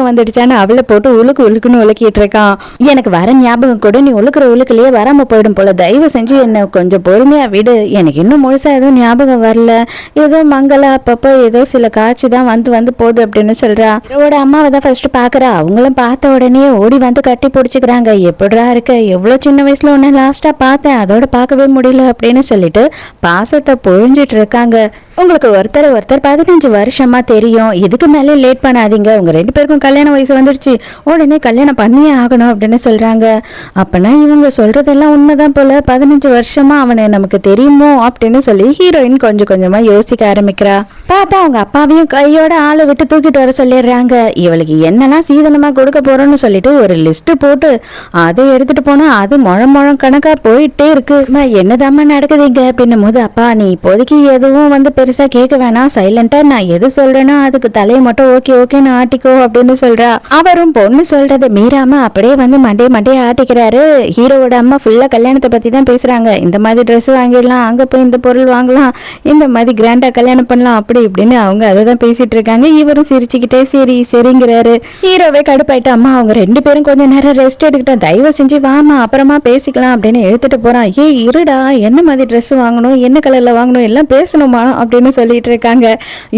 A: வந்துடுச்சான்னு அவளை போட்டு உழுக்குன்னு உலுக்கிட்டு இருக்கான். எனக்கு வர ஞாபகம் கூட நீ உழுக்குற உழுக்குலயே வராம போயிடும் போல, தயவு செஞ்சு என்ன கொஞ்சம் பொறுமையா விடு, எனக்கு இன்னும் முழுசா எதுவும் ஞாபகம் வரல, ஏதோ மங்களா அப்பப்போ ஏதோ சில காட்சி தான் வந்து போகுது அப்படின்னு சொல்றா. ஹீரோட அம்மாவை தான் ஃபர்ஸ்ட் பாக்குறா. அவங்களும் பார்த்த உடனே ஓடி வந்து கட்டி பிடிச்சிக்கிறாங்க. எப்படிரா இருக்க, எவ்வளவு சின்ன வயசுல உன்னை லாஸ்டா பார்த்தேன், அதோட பார்க்கவே முடியல அப்படின்னு சொல்லிட்டு பாசத்தை பொழிஞ்சிட்டு இருக்காங்க. உங்களுக்கு ஒருத்தர் 15 வருஷமா தெரியும், இதுக்கு மேலே லேட் பண்ணாதீங்க, உங்க 2 பேருக்கும் கல்யாண வயசு வந்துடுச்சு, உடனே கல்யாணம் பண்ணியே ஆகணும் அப்படின்னு சொல்றாங்க. அப்பனா இவங்க சொல்றதெல்லாம் உண்மைதான் போல, 15 வருஷமா அவனை நமக்கு தெரியுமோ அப்படின்னு சொல்லி ஹீரோயின் கொஞ்சம் கொஞ்சமா யோசிக்க ஆரம்பிக்கிறா. பார்த்தா அவங்க அப்பாவையும் கையோட ஆளை விட்டு தூக்கிட்டு வர சொல்லிடுறாங்க. இவளுக்கு என்னெல்லாம் சீதனமா கொடுக்க போறோம்னு சொல்லிட்டு ஒரு லிஸ்ட் போட்டு அதை எடுத்துட்டு போனா அது முழம் கணக்கா போயிட்டே இருக்கு. என்னதாம்மா நடக்குதுங்க அப்படின்னும் போது, அப்பா நீ இப்போதைக்கு எதுவும் வந்து பெருசா கேட்க வேணாம், சைலண்டா நான் எது சொல்றேன்னா அதுக்கு தலையை மட்டும் ஓகேன்னு ஆட்டிக்கோ அப்படின்னு சொல்றா. அவரும் பொண்ணு சொல்றதை மீறாம அப்படியே வந்து மண்டையை ஆட்டிக்கிறாரு. ஹீரோவோட அம்மா ஃபுல்லா கல்யாணத்தை பத்தி தான் பேசுறாங்க. இந்த மாதிரி ட்ரெஸ் வாங்கிடலாம், அங்க போய் இந்த பொருள் வாங்கலாம், இந்த மாதிரி கிராண்டா கல்யாணம் பண்ணலாம் அப்படி இப்படின்னு அவங்க அதை தான் பேசிட்டு இருக்காங்க. இவரும் சிரிச்சுக்கிட்டே சரிங்கிறாரு. ஹீரோவே கடுப்பாயிட்டு, அம்மா அவங்க 2 பேரும் கொஞ்ச நேரம் ரெஸ்ட் எடுக்கிட்டோம், தயவு செஞ்சு வாமா அப்புறமா பேசிக்கலாம் அப்படின்னு எடுத்துட்டு போறான். இருடா, என்ன மாதிரி ட்ரெஸ் வாங்கணும், என்ன கலர்ல வாங்கணும் எல்லாம் பேசணுமா அப்படின்னு சொல்லிட்டு இருக்காங்க.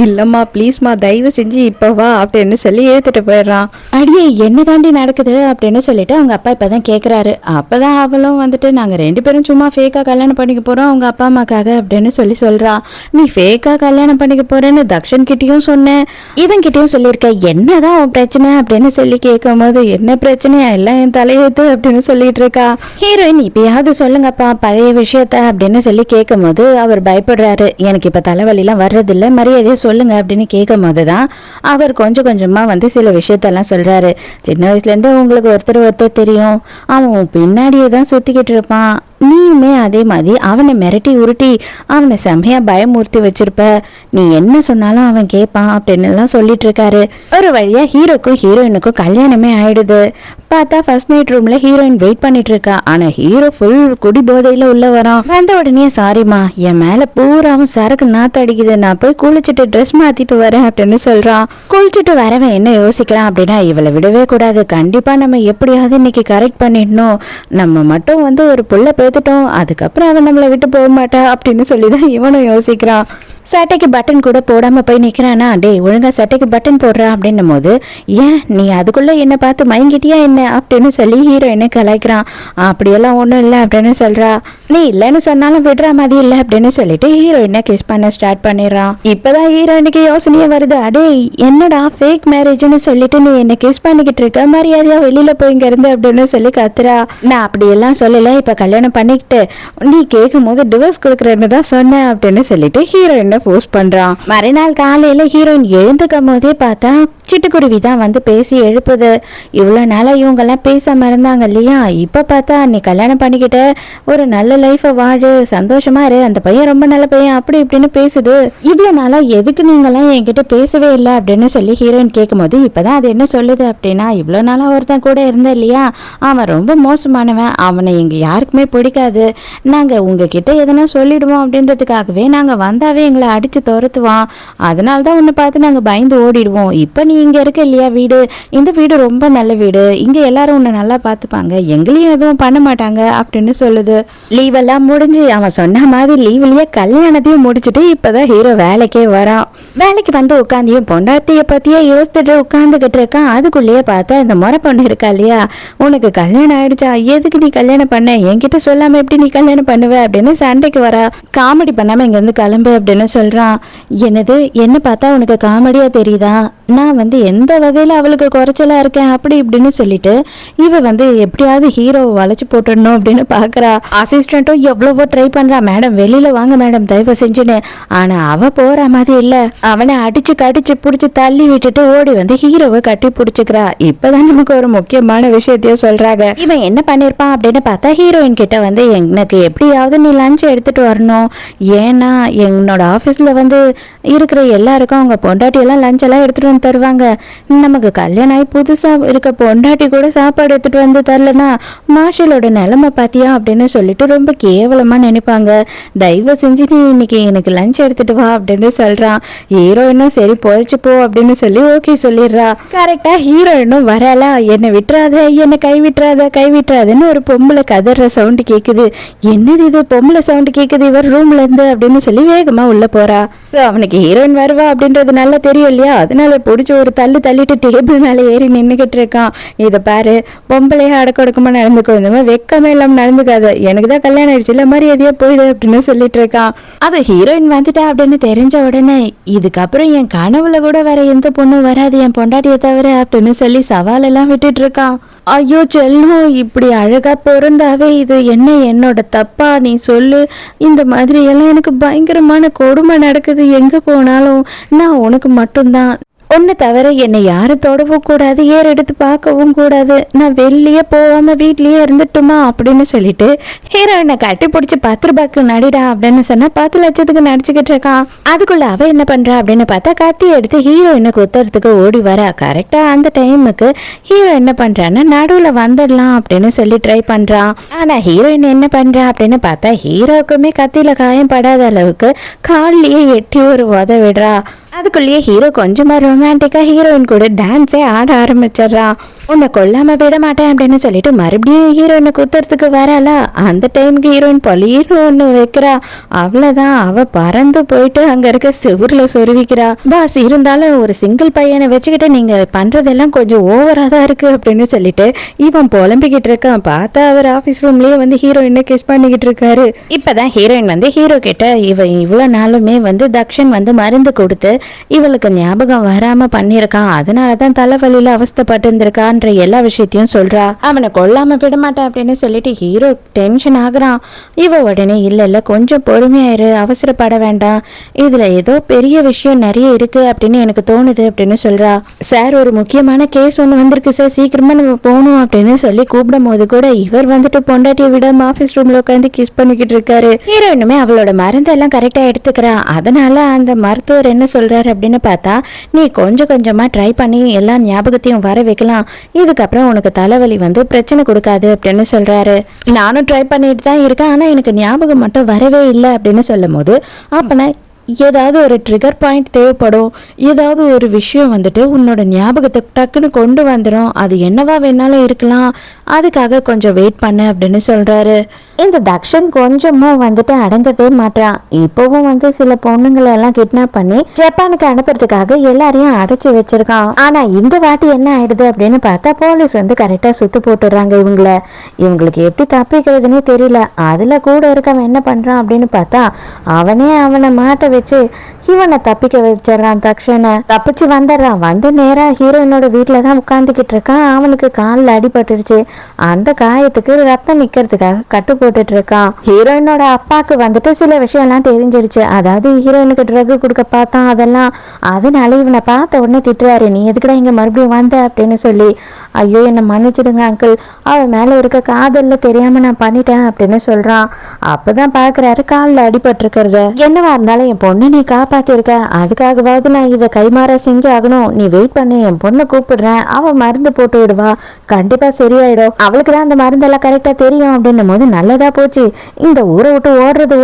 A: இல்லம்மா ப்ளீஸ்மா தயவு செஞ்சு இப்ப வா அப்படின்னு சொல்லி எடுத்துட்டு போயிடுறான். அடியே என்ன தாண்டி நடக்குது அப்படின்னு சொல்லிட்டு அவங்க அப்பா இப்பதான் கேக்குறாரு. அப்பதான் அவளும் வந்துட்டு நாங்க 2 பேரும் சும்மா ஃபேக்கா கல்யாணம் பண்ணிக்க போறோம் அவங்க அப்பா அம்மாக்காக அப்படின்னு சொல்றா. நீ ஃபேக்கா கல்யாணம் பண்ணிக்க போறேன்னு தக்ஷன் கிட்டயும் சொன்னேன், இவன்கிட்டயும் சொல்லியிருக்க என்னதான் உன் பிரச்சனை அப்படின்னு சொல்லி கேட்கும் போது என்ன பிரச்சனையா எல்லாம் என் தலையெழுத்து அப்படின்னு சொல்லிட்டு இருக்கா. ஹீரோயின் இப்பயாவது சொல்லுங்கப்பா பழைய விஷயத்த அப்படின்னு சொல்லி கேட்கும் போது அவர் பயப்படுறாரு. எனக்கு இப்ப தலைவலிலாம் வர்றதில்ல, மரியாதையா சொல்லுங்க அப்படின்னு கேட்கும் போதுதான் அவர் கொஞ்சம் கொஞ்சமா சில விஷயத்தெல்லாம் சொல்றாரு. சின்ன வயசுல இருந்து உங்களுக்கு ஒருத்தர் தெரியும், அவன் பின்னாடியே தான் சுத்திக்கிட்டு இருப்பான், நீயுமே அதே மாதிரி அவனை மிரட்டி உருட்டி அவனை செம்மையா பயமூர்த்தி வச்சிருப்ப, நீ என்ன சொன்னாலும் அவன் கேட்பான் அப்படின்னு எல்லாம் சொல்லிட்டு இருக்காரு. ஒரு வழியா ஹீரோக்கும் ஹீரோயினுக்கும் கல்யாணமே ஆயிடுது. பார்த்தா ஃபர்ஸ்ட் நைட் ரூம்ல ஹீரோயின் வெயிட் பண்ணிட்டு இருக்கா. ஆனா ஹீரோ ஃபுல் குடி போதையில உள்ள வரான். வந்த உடனே சாரிமா, என் மேல பூராவும் சரக்கு நாத்து அடிக்குது, நான் போய் குளிச்சுட்டு ட்ரெஸ் மாத்திட்டு வரேன் அப்படின்னு சொல்றான். குளிச்சுட்டு வரவன் என்ன யோசிக்கிறான் அப்படின்னா, இவளை விடவே கூடாது, கண்டிப்பா நம்ம எப்படியாவது இன்னைக்கு கரெக்ட் பண்ணிடணும், நம்ம மட்டும் ஒரு புள்ள பேத்துட்டோம், அதுக்கப்புறம் அவன் நம்மளை விட்டு போக மாட்டா அப்படின்னு சொல்லிதான் இவனும் யோசிக்கிறான். சட்டைக்கு பட்டன் கூட போடாம போய் நிக்கிறானா, டே ஒழுங்கா சட்டைக்கு பட்டன் போடுறா அப்படின்னும் போது, ஏன் நீ அதுக்குள்ள என்ன பார்த்து மயங்கிட்டியா என்ன அப்படின்னு சொல்லி ஹீரோயினை கலாய்க்கிறான். அப்படியெல்லாம் ஒன்றும் இல்லை அப்படின்னு சொல்றா. நீ இல்லைன்னு சொன்னாலும் விடுற மாதிரி இல்லை அப்படின்னு சொல்லிட்டு ஹீரோயினை கிஸ் பண்ண ஸ்டார்ட் பண்ணிடுறான். இப்பதான் ஹீரோயினுக்கு யோசனையே வருது, அடே என்னடா ஃபேக் மேரேஜ்னு சொல்லிட்டு நீ என்ன கிஸ் பண்ணிக்கிட்டு இருக்க, மரியாதையா வெளியில போய்ங்க இருந்து அப்படின்னு சொல்லி கத்துறா. நான் அப்படியெல்லாம் சொல்லல, இப்ப கல்யாணம் பண்ணிக்கிட்டு நீ கேட்கும் போது டிவோர்ஸ் கொடுக்குறேன்னு தான் சொன்னேன் அப்படின்னு சொல்லிட்டு ஹீரோயினை ஃபோர்ஸ் பண்றான். மறுநாள் காலையில ஹீரோயின் எழுந்துக்கும் போதே பார்த்தா சிட்டுக்குருவி தான் பேசி எழுப்புது. இவ்வளவு நாளா இவங்க எல்லாம் பேசாம இருந்தாங்க இல்லையா, இப்ப பார்த்தா நீ கல்யாணம் பண்ணிக்கிட்ட ஒரு நல்ல லைஃப வாழு, சந்தோஷமா இரு, அந்த பையன் ரொம்ப நல்ல பையன் அப்படி இப்படின்னு பேசுது. இவ்வளவு நாளா எதுக்கு நீங்க எல்லாம் என்கிட்ட பேசவே இல்லை அப்படின்னு சொல்லி ஹீரோயின் கேட்கும் போது இப்பதான் அது என்ன சொல்லுது அப்படின்னா, இவ்வளவு நாளா ஒருத்தன் கூட இருந்த இல்லையா, அவன் ரொம்ப மோசமானவன், அவனை எங்க யாருக்குமே பிடிக்காது, நாங்க உங்ககிட்ட எதனா சொல்லிடுவோம் அப்படின்றதுக்காகவே நாங்க வந்தாவே எங்களை அடிச்சு துரத்துவான், அதனால்தான் உன்னை பார்த்து நாங்க பயந்து ஓடிடுவோம். இப்ப நீ இங்க இருக்க இல்லையா வீடு, இந்த வீடு ரொம்ப நல்ல வீடு, இங்க எல்லாரும் உன்னை நல்லா பார்த்துப்பாங்க, எங்களையும் எதுவும் பண்ண மாட்டாங்க அப்படின்னு சொல்லுது. லீவ் எல்லாம் முடிஞ்சு அவன் சொன்ன மாதிரி லீவ்லயே கல்யாணத்தையும் முடிச்சுட்டு இப்பதான் ஹீரோ வேலைக்கே வரான். வேலைக்கு உட்காந்தியும் பொண்டாட்டிய பத்தியே யோசிச்சுட்டு உட்காந்துக்கிட்டு இருக்கான். அதுக்குள்ளேயே பார்த்தா இந்த முறை பொண்ணு இருக்கா இல்லையா, உனக்கு கல்யாணம் ஆயிடுச்சா, எதுக்கு நீ கல்யாணம் பண்ண, என்கிட்ட சொல்லாம எப்படி நீ கல்யாணம் பண்ணுவ அப்படின்னு சண்டைக்கு வரா. காமெடி பண்ணாம இங்க இருந்து கிளம்பு அப்படின்னு சொல்றான். என்னது என்ன பார்த்தா உனக்கு காமெடியா தெரியுதா, நான் எந்த வகையில அவளுக்கு குறைச்சலா இருக்கேன் அப்படி இப்படின்னு சொல்லிட்டு இவ எப்படியாவது ஹீரோவை வளைச்சு போட்டுடணும் அப்படின்னு பாக்குறா. அசிஸ்டன்ட்டும் எவ்வளவோ ட்ரை பண்றா, மேடம் வெளியில வாங்க மேடம் தயவு செஞ்சுன்னு, ஆனா அவ போற மாதிரி இல்ல, அவனை அடிச்சு கடிச்சு புடிச்சு தள்ளி விட்டுட்டு ஓடி ஹீரோவை கட்டி பிடிச்சுக்கிறா. இப்பதான் நமக்கு ஒரு முக்கியமான விஷயத்தைய சொல்றாங்க. இவன் என்ன பண்ணிருப்பான் அப்படின்னு பார்த்தா, ஹீரோயின் கிட்ட எனக்கு எப்படியாவது நீ லஞ்ச் எடுத்துட்டு வரணும், ஏன்னா என்னோட ஆபீஸ்ல இருக்கிற எல்லாருக்கும் அவங்க பொண்டாட்டி எல்லாம் லஞ்ச் எல்லாம் எடுத்துட்டு தருவாங்க, நமக்கு கல்யாணம் ஆகி புதுசா இருக்க பொண்டாட்டி கூட சாப்பாடு எடுத்துட்டு தரலனா மார்ஷலோட நிலைமை பாத்தியா அப்படின்னு சொல்லிட்டு ரொம்ப கேவலமா நினைப்பாங்க, தயவு செஞ்சு நீ இன்னைக்கு எனக்கு லஞ்ச் எடுத்துட்டு வா அப்படின்னு சொல்றான். ஹீரோயினும் சரி போயிடுச்சு போ அப்படின்னு சொல்லி ஓகே சொல்லிடுறா. கரெக்டா ஹீரோயினும் வரலா, என்னை விட்டுறாத என்னை கைவிட்டுறாதுன்னு ஒரு பொம்பளை கதற சவுண்டு கேக்குது. என்னது இது பொம்பளை சவுண்டு கேக்குது இவர் ரூம்ல இருந்து அப்படின்னு சொல்லி வேகமா உள்ள போறா. சோ அவனுக்கு ஹீரோயின் வருவா அப்படின்றது நல்லா தெரியும் இல்லையா, அதனால பிடிச்சி ஒரு தள்ளிட்டு டேபிள் மேலே ஏறி நின்றுக்கிட்டு இருக்கான். இதை பாரு, பொம்பளையா அடக்கொடுக்கமா நடந்துக்கோ, இந்த மாதிரி வெக்கமே இல்லாம நடந்துக்காத, எனக்கு தான் கல்யாணம் ஆயிடுச்சு இல்ல மாதிரி எதையோ போயிடு அப்படின்னு சொல்லிட்டு இருக்கான். அது ஹீரோயின் வந்துட்டா அப்படின்னு தெரிஞ்ச உடனே, இதுக்கப்புறம் என் கனவுல கூட வேற எந்த பொண்ணும் வராது என் பொண்டாட்டியை தவிர அப்படின்னு சொல்லி சவால் எல்லாம் விட்டுட்டு இருக்கான். ஐயோ செல்லும், இப்படி அழகா பிறந்தாவே இது என்ன என்னோட தப்பா, நீ சொல்லு, இந்த மாதிரி எல்லாம் எனக்கு பயங்கரமான கொடுமை நடக்குது, எங்க போனாலும் நான் உனக்கு மட்டும்தான், உன்னை தவிர என்னை யாரும் தொடவும் கூடாது, ஏற எடுத்து பார்க்கவும் கூடாது, நான் வெளியே போகாம வீட்லயே இருந்துட்டுமா அப்படின்னு சொல்லிட்டு ஹீரோயினை கட்டி பிடிச்சி 10 ரூபாய்க்கு நடிடா அப்படின்னு சொன்னா 10 லட்சத்துக்கு நடிச்சுக்கிட்டு இருக்கான். அதுக்குள்ள அவ என்ன பண்றா அப்படின்னு பார்த்தா கத்தி எடுத்து ஹீரோயினை குத்துறதுக்கு ஓடி வரா. கரெக்டா அந்த டைமுக்கு ஹீரோ என்ன பண்றான்னா நடுவுல வந்துடலாம் அப்படின்னு சொல்லி ட்ரை பண்றான். ஆனா ஹீரோயின் என்ன பண்றா அப்படின்னு பார்த்தா ஹீரோக்குமே கத்தியில காயம் படாத அளவுக்கு கால்லயே எட்டி ஒரு உத விடுறா. அதுக்குள்ளேயே ஹீரோ கொஞ்சமா ரொமான்டிக்கா ஹீரோயின் கூட டான்ஸே ஆட ஆரம்பிச்சிடறான். உன்னை கொல்லாம விட மாட்டேன் அப்படின்னு சொல்லிட்டு மறுபடியும் ஹீரோயினை குத்துறதுக்கு வராளா. அந்த டைமுக்கு ஹீரோயின் பலீர்னு ஒண்ணு வைக்கிறா. அவ்வளவுதான், அவ பறந்து போயிட்டு அங்க இருக்க செவுர்ல சொருவிக்கிறா. பாஸ் இருந்தாலும் ஒரு சிங்கிள் பையனை வச்சுக்கிட்டு நீங்க பண்றதெல்லாம் கொஞ்சம் ஓவரா தான் இருக்கு அப்படின்னு சொல்லிட்டு இவன் புலம்பிக்கிட்டு இருக்கான். பார்த்தா அவர் ஆபீஸ் ரூம்லயே வந்து ஹீரோயினை கிஸ் பண்ணிக்கிட்டு இருக்காரு. இப்பதான் ஹீரோயின் வந்து ஹீரோ கிட்ட இவன் இவ்வளவு நாளுமே வந்து தக்ஷன் வந்து மருந்து கொடுத்து இவளுக்கு ஞாபகம் வராம பண்ணிருக்கான், அதனாலதான் தலைவலியில அவஸ்தப்பட்டு இருந்திருக்கான்ற எல்லா விஷயத்தையும் சொல்றா. அவனை கொல்லாம விட மாட்டேன் அப்படின்னு சொல்லிட்டு ஹீரோ டென்ஷன் ஆகுறான். இவ உடனே இல்ல கொஞ்சம் பொறுமையாயிரு, அவசரப்பட வேண்டாம், இதுல ஏதோ பெரிய விஷயம் நிறைய இருக்கு அப்படின்னு எனக்கு தோணுது அப்படின்னு சொல்றா. சார் ஒரு முக்கியமான கேஸ் ஒண்ணு வந்திருக்கு சார், சீக்கிரமா நம்ம போகணும் அப்படின்னு சொல்லி கூப்பிடும் போது கூட இவர் வந்துட்டு பொண்டாட்டியை விடாம ஆபீஸ் ரூம்ல உட்காந்து கிஸ் பண்ணிக்கிட்டு இருக்காரு. ஹீரோயினுமே அவளோட மருந்தெல்லாம் கரெக்டா எடுத்துக்கிறா. அதனால அந்த மருத்துவர் என்ன சொல்றாரு அப்படின்னு பார்த்தா, நீ கொஞ்சம் கொஞ்சமா ட்ரை பண்ணி எல்லா ஞாபகத்தையும் வர வைக்கலாம், இதுக்கப்புறம் உனக்கு தலைவலி வந்து பிரச்சனை கொடுக்காது அப்படின்னு சொல்றாரு. நானும் ட்ரை பண்ணிட்டு தான் இருக்கேன், ஆனா எனக்கு ஞாபகம் மட்டும் வரவே இல்லை அப்படின்னு சொல்லும் போது அப்பனா ஏதாவது ஒரு ட்ரிகர் பாயிண்ட் தேவைப்படும், ஏதாவது ஒரு விஷயம் வந்துட்டு உன்னோட ஞாபகத்தை டக்குன்னு கொண்டு வந்துடும், அது என்னவா வேணாலும் இருக்கலாம், அதுக்காக கொஞ்சம் வெயிட் பண்ணு அப்படின்னு சொல்றாரு. இந்த தக்ஷன் கொஞ்சமும் வந்துட்டு அடங்கவே மாட்டான். இப்பவும் வந்து சில பொண்ணுங்களை எல்லாம் கிட்னாப் பண்ணி ஜப்பானுக்கு அனுப்புறதுக்காக எல்லாரையும் அடைச்சு வச்சிருக்கான். ஆனா இந்த வாட்டி என்ன ஆயிடுது அப்படின்னு பார்த்தா போலீஸ் வந்து கரெக்டா சுத்து போட்டுறாங்க இவங்களுக்கு எப்படி தப்பிக்கிறதுனே தெரியல. அதுல கூட இருக்கவன் என்ன பண்றான் அப்படின்னு பார்த்தா அவனே அவனை மாட்ட வச்சு இவனை தப்பிக்க வச்சிடறான். தக்ஷனை தப்பிச்சு வந்துடுறான். வந்து நேரா ஹீரோயினோட வீட்டுல தான் உட்காந்துக்கிட்டு இருக்கான். அவனுக்கு காலில் அடிபட்டுருச்சு. அந்த காயத்துக்கு ரத்தம் நிக்கிறதுக்காக கட்டு போட்டுட்டு இருக்கான். ஹீரோயினோட அப்பாக்கு வந்துட்டு சில விஷயம் எல்லாம் தெரிஞ்சிடுச்சு. அதாவது ஹீரோயினுக்கு ட்ரக் கொடுக்க பார்த்தான் அதெல்லாம். அதனால இவனை பார்த்த உடனே திட்டுறாரு, நீ எதுக்குடா இங்க மறுபடியும் வந்த அப்படின்னு சொல்லி. ஐயோ என்னை மன்னிச்சிடுங்க அங்கிள், அவன் மேல இருக்க காதல்ல தெரியாம நான் பண்ணிட்டேன் அப்படின்னு சொல்றான். அப்பதான் பாக்குறாரு காலில் அடிபட்டிருக்கிறத. என்னவா இருந்தாலும் என் பொண்ணு நீ காப்பாத்திருக்க, அதுக்காகவாவது நான் இதை கைமாற செஞ்சு ஆகணும், நீ வெயிட் பண்ணு, என் பொண்ணை கூப்பிடுறேன், அவ மருந்து போட்டு விடுவா, கண்டிப்பா சரியாயிடும், அவளுக்கு தான் அந்த மருந்தெல்லாம் கரெக்டா தெரியும் அப்படின்னும் போது நல்லதா போச்சு, இந்த ஊரை விட்டு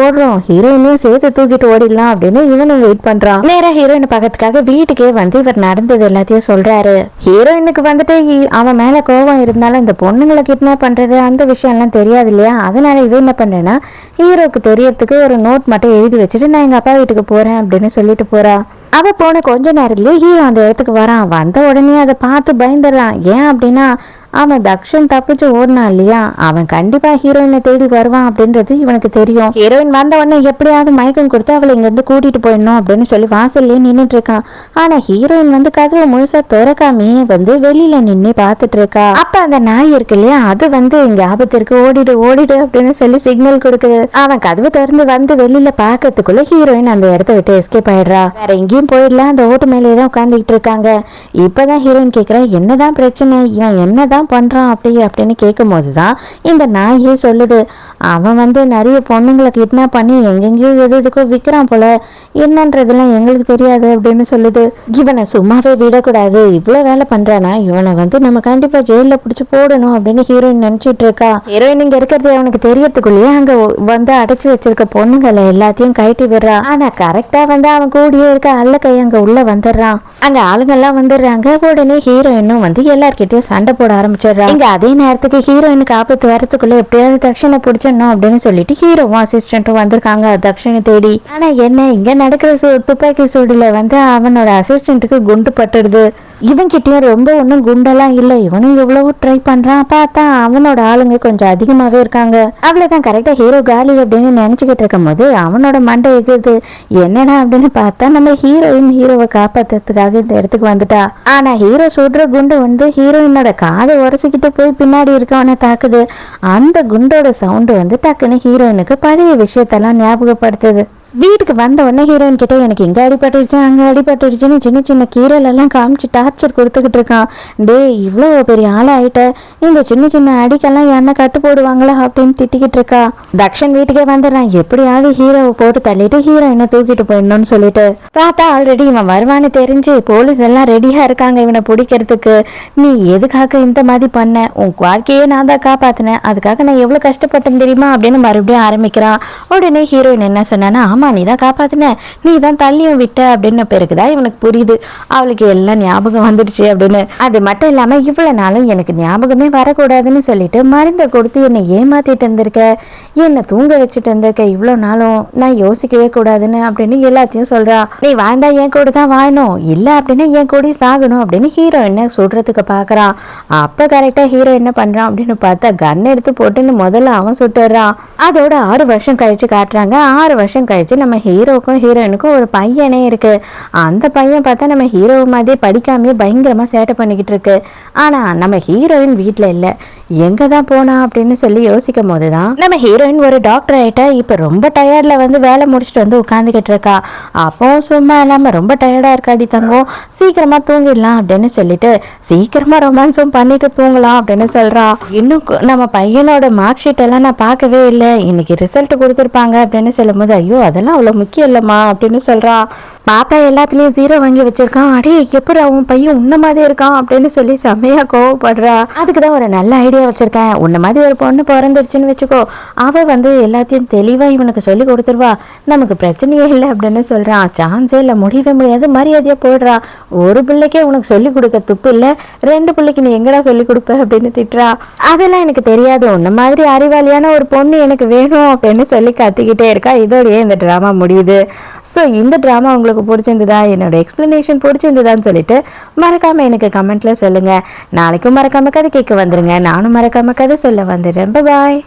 A: ஓடுறோம், ஹீரோயினையும் சேர்த்து தூக்கிட்டு ஓடிடலாம் அப்படின்னு இவனும் வெயிட் பண்றான். நேரா ஹீரோயின் பக்கத்துக்காக வீட்டுக்கே வந்து இவர் நடந்தது எல்லாத்தையும் சொல்றாரு. ஹீரோயினுக்கு வந்துட்டு அவன் மேல கோபம் இருந்தாலும் இந்த பொண்ணுங்களை கிட்னாப் பண்றது அந்த விஷயம் எல்லாம் தெரியாது இல்லையா. அதனால இவன் என்ன பண்றேன்னா ஹீரோக்கு தெரியறதுக்கு ஒரு நோட் மட்டும் எழுதி வச்சுட்டு நான் எங்க அப்பா வீட்டுக்கு போறேன் அப்படின்னு சொல்லிட்டு போறா. அவ போன கொஞ்ச நேரத்துலயே ஹீரோ அந்த இடத்துக்கு வரான். வந்த உடனே அதை பார்த்து பயந்துடுறான். ஏன் அப்படின்னா அவன் தக்ஷன் தப்பிச்சு ஓடினான் இல்லையா, அவன் கண்டிப்பா ஹீரோயினை தேடி வருவான் அப்படின்றது இவனுக்கு தெரியும். ஹீரோயின் வந்த உடனே எப்படியாவது மயக்கம் கொடுத்து அவளை இங்க இருந்து கூட்டிட்டு போயிடணும் அப்படின்னு சொல்லி வாசல்லே நின்றுட்டு இருக்கான். ஆனா ஹீரோயின் வந்து கதவை முழுசா திறக்காமே வந்து வெளியில நின்று பாத்துட்டு இருக்கா. அப்ப அந்த நாய் இருக்கு இல்லையா, அது வந்து இங்க ஆபத்திற்கு ஓடிடு அப்படின்னு சொல்லி சிக்னல் கொடுக்குது. அவன் கதவு திறந்து வந்து வெளியில பாக்கிறதுக்குள்ள ஹீரோயின் அந்த இடத்த விட்டு எஸ்கேப் ஆயிடுறா. வேற எங்கேயும் போயிடலாம், அந்த ஓட்டு மேலேதான் உட்காந்துக்கிட்டு இருக்காங்க. இப்பதான் ஹீரோயின் கேக்குறா, என்னதான் பிரச்சனை, இவன் என்னதான் பண்றான் அப்படின்னு கேட்கும் போதுதான் இந்த நாயே சொல்லுது, அவன் வந்து நிறைய பொண்ணுங்களை கிட்னாப் பண்ணி எங்கெங்கயோ எதுக்கோ விற்கிறான் போல, என்னன்றதெல்லாம் எங்களுக்கு தெரியாது அப்படின்னு சொல்லுது. இவனை சும்மாவே விடக்கூடாது, இவ்வளவு வேலை பண்றானா இவனை வந்து நம்ம கண்டிப்பா ஜெயில பிடிச்சு போடணும் அப்படின்னு ஹீரோயின் நினைச்சிட்டு இருக்கா. ஹீரோயின் இங்க இருக்கிறது அவனுக்கு தெரியறதுக்குள்ளேயே அங்க வந்து அடைச்சு வச்சிருக்க பொண்ணுங்களை எல்லாத்தையும் கழட்டி விடுறா. ஆனா கரெக்டா வந்து அவன் கூடியே இருக்க அல்ல கை அங்க உள்ள வந்துடுறான். அங்க ஆளுங்க எல்லாம் வந்துடுறாங்க. உடனே ஹீரோயினும் வந்து எல்லார்கிட்டயும் சண்டை போட ஆரம்பிச்சிடுறான். இங்க அதே நேரத்துக்கு ஹீரோயினுக்கு ஆபத்து வரத்துக்குள்ள எப்படியாவது தக்ஷனை பிடிச்சிடணும் அப்படின்னு சொல்லிட்டு ஹீரோவும் அசிஸ்டன்ட்டும் வந்திருக்காங்க தக்ஷனை தேடி. ஆனா என்ன இங்க நடக்கிற துப்பாக்கி சூடுல வந்து அவனோட அசிஸ்டன்ட்டுக்கு குண்டு பட்டுடுது. இவன் கிட்டயும் ரொம்ப ஒன்றும் குண்டெல்லாம் இல்லை. இவனும் எவ்வளவோ ட்ரை பண்றான். பார்த்தா அவனோட ஆளுங்க கொஞ்சம் அதிகமாவே இருக்காங்க. அவ்வளவுதான் கரெக்டா ஹீரோ காலி அப்படின்னு நினைச்சுக்கிட்டு இருக்கும் போது அவனோட மண்டை எகுது. என்னடா அப்படின்னு பார்த்தா நம்ம ஹீரோவை காப்பாத்துறதுக்காக இந்த இடத்துக்கு வந்துட்டா. ஆனா ஹீரோ சுடுற குண்டு வந்து ஹீரோயினோட காதை உரசிக்கிட்டு போய் பின்னாடி இருக்கவனை தாக்குது. அந்த குண்டோட சவுண்டு வந்து டக்குன்னு ஹீரோயினுக்கு பழைய விஷயத்தெல்லாம் ஞாபகப்படுத்துது. வீட்டுக்கு வந்த உடனே ஹீரோயின் கிட்ட எனக்கு இங்க அடிபட்டுருச்சு அங்க அடிபட்டுருச்சுன்னு சின்ன சின்ன கீரல் எல்லாம் காமிச்சு டார்ச்சர் கொடுத்துக்கிட்டு இருக்கான். டே இவ்வளவு பெரிய ஆளாயிட்ட, இந்த சின்ன சின்ன அடிக்கெல்லாம் என்ன கட்டு போடுவாங்களா அப்படின்னு திட்டிக்கிட்டு இருக்கா. தக்ஷன் வீட்டுக்கே வந்துடுறான். எப்படியாவது ஹீரோவை போட்டு தள்ளிட்டு ஹீரோயினை தூக்கிட்டு போயிடணும்னு சொல்லிட்டு பார்த்தா ஆல்ரெடி இவன் வருவான்னு தெரிஞ்சு போலீஸ் எல்லாம் ரெடியா இருக்காங்க இவனை பிடிக்கிறதுக்கு. நீ எதுக்காக இந்த மாதிரி பண்ண, உன் வாழ்க்கையே நான் தான் காப்பாத்தினேன், அதுக்காக நான் எவ்வளவு கஷ்டப்பட்டேன் தெரியுமா அப்படின்னு மறுபடியும் ஆரம்பிக்கிறான். உடனே ஹீரோயின் என்ன சொன்னா, ஆமா அம்மா நீ தான் காப்பாத்தின, நீ தான் தள்ளியும் விட்ட அப்படின்னு பிறகுதான் இவனுக்கு புரியுது அவளுக்கு எல்லாம் ஞாபகம் வந்துடுச்சு அப்படின்னு. அது மட்டும் இல்லாம இவ்வளவு நாளும் எனக்கு ஞாபகமே வரக்கூடாதுன்னு சொல்லிட்டு மருந்தை கொடுத்து என்னை ஏமாத்திட்டு இருந்திருக்க, என்னை தூங்க வச்சுட்டு இருந்திருக்க, இவ்வளவு நாளும் நான் யோசிக்கவே கூடாதுன்னு அப்படின்னு எல்லாத்தையும் சொல்றா. நீ வாழ்ந்தா என் கூட தான் வாழணும், இல்ல அப்படின்னா என் கூட சாகணும் அப்படின்னு ஹீரோ என்ன சொல்றதுக்கு பாக்குறான். அப்ப கரெக்டா ஹீரோ என்ன பண்றான் அப்படின்னு பார்த்தா கன் எடுத்து போட்டுன்னு முதல்ல அவன் சுட்டுறான். அதோட 6 வருஷம் கழிச்சு காட்டுறாங்க. 6 வருஷம் கழிச்சு நம்ம ஹீரோக்கும் ஹீரோயினுக்கும் ஒரு பையனே இருக்கு. அந்த பையன் பார்த்தா நம்ம ஹீரோ மாதிரி படிக்காமே பயங்கரமா சேட்டை பண்ணிக்கிட்டு இருக்கு. ஆனா நம்ம ஹீரோயின் வீட்டுல இல்ல, எங்க தான் போனா அப்படின்னு சொல்லி யோசிக்கும் போதுதான் நம்ம ஹீரோயின் ஒரு டாக்டர் ஆயிட்டா. இப்ப ரொம்ப டயர்ட்ல வந்து வேலை முடிச்சுட்டு வந்து உட்காந்துக்கிட்டு இருக்கா. அப்போ சும்மா இல்லாம ரொம்ப டயர்டா இருக்காடி தங்கம், சீக்கிரமா தூங்கிடலாம் அப்படின்னு சொல்லிட்டு சீக்கிரமா ரொமான்ஸும் பண்ணிட்டு தூங்கலாம் அப்படின்னு சொல்றா. இன்னும் நம்ம பையனோட மார்க் ஷீட் எல்லாம் நான் பார்க்கவே இல்லை, இன்னைக்கு ரிசல்ட் கொடுத்துருப்பாங்க அப்படின்னு சொல்லும் போது ஐயோ அதெல்லாம் அவ்வளவு முக்கியம் இல்லம்மா அப்படின்னு சொல்றா. பார்த்தா எல்லாத்துலயும் 0 வாங்கி வச்சிருக்கான். அடே எப்படி அவன் பையன் உன்ன மாதிரி இருக்கான் அப்படின்னு சொல்லி செம்மையா கோவப்படுறா. அதுக்குதான் ஒரு நல்ல ஐடியா வச்சிருக்கேன், உன்ன மாதிரி ஒரு பொண்ணு பிறந்துருச்சுன்னு வச்சுக்கோ, அவ வந்து எல்லாத்தையும் தெளிவா இவனுக்கு சொல்லி கொடுத்துருவா, நமக்கு பிரச்சனையே இல்லை அப்படின்னு சொல்றான். சான்ஸே இல்லை, முடியவே முடியாது, மரியாதையா போடுறா. ஒரு பிள்ளைக்கே உனக்கு சொல்லி கொடுக்க துப்பு இல்லை, 2 பிள்ளைக்கு நீ எங்கடா சொல்லி கொடுப்ப அப்படின்னு திட்டுறா. அதெல்லாம் எனக்கு தெரியாது, உன்ன மாதிரி அறிவாளியான ஒரு பொண்ணு எனக்கு வேணும் அப்படின்னு சொல்லி கத்திக்கிட்டே இருக்கா. இதோடய இந்த டிராமா முடியுது. ஸோ இந்த டிராமா உங்களுக்கு பிடிச்சிருந்ததா, என்னோட எக்ஸ்பிளனேஷன் பிடிச்சிருந்ததான்னு சொல்லிட்டு மறக்காம எனக்கு கமெண்ட்ல சொல்லுங்க. நாளைக்கும் மறக்காம கதை கேட்க வந்துருங்க, நானும் மறக்காம கதை சொல்ல வந்துடுறேன். பாய்.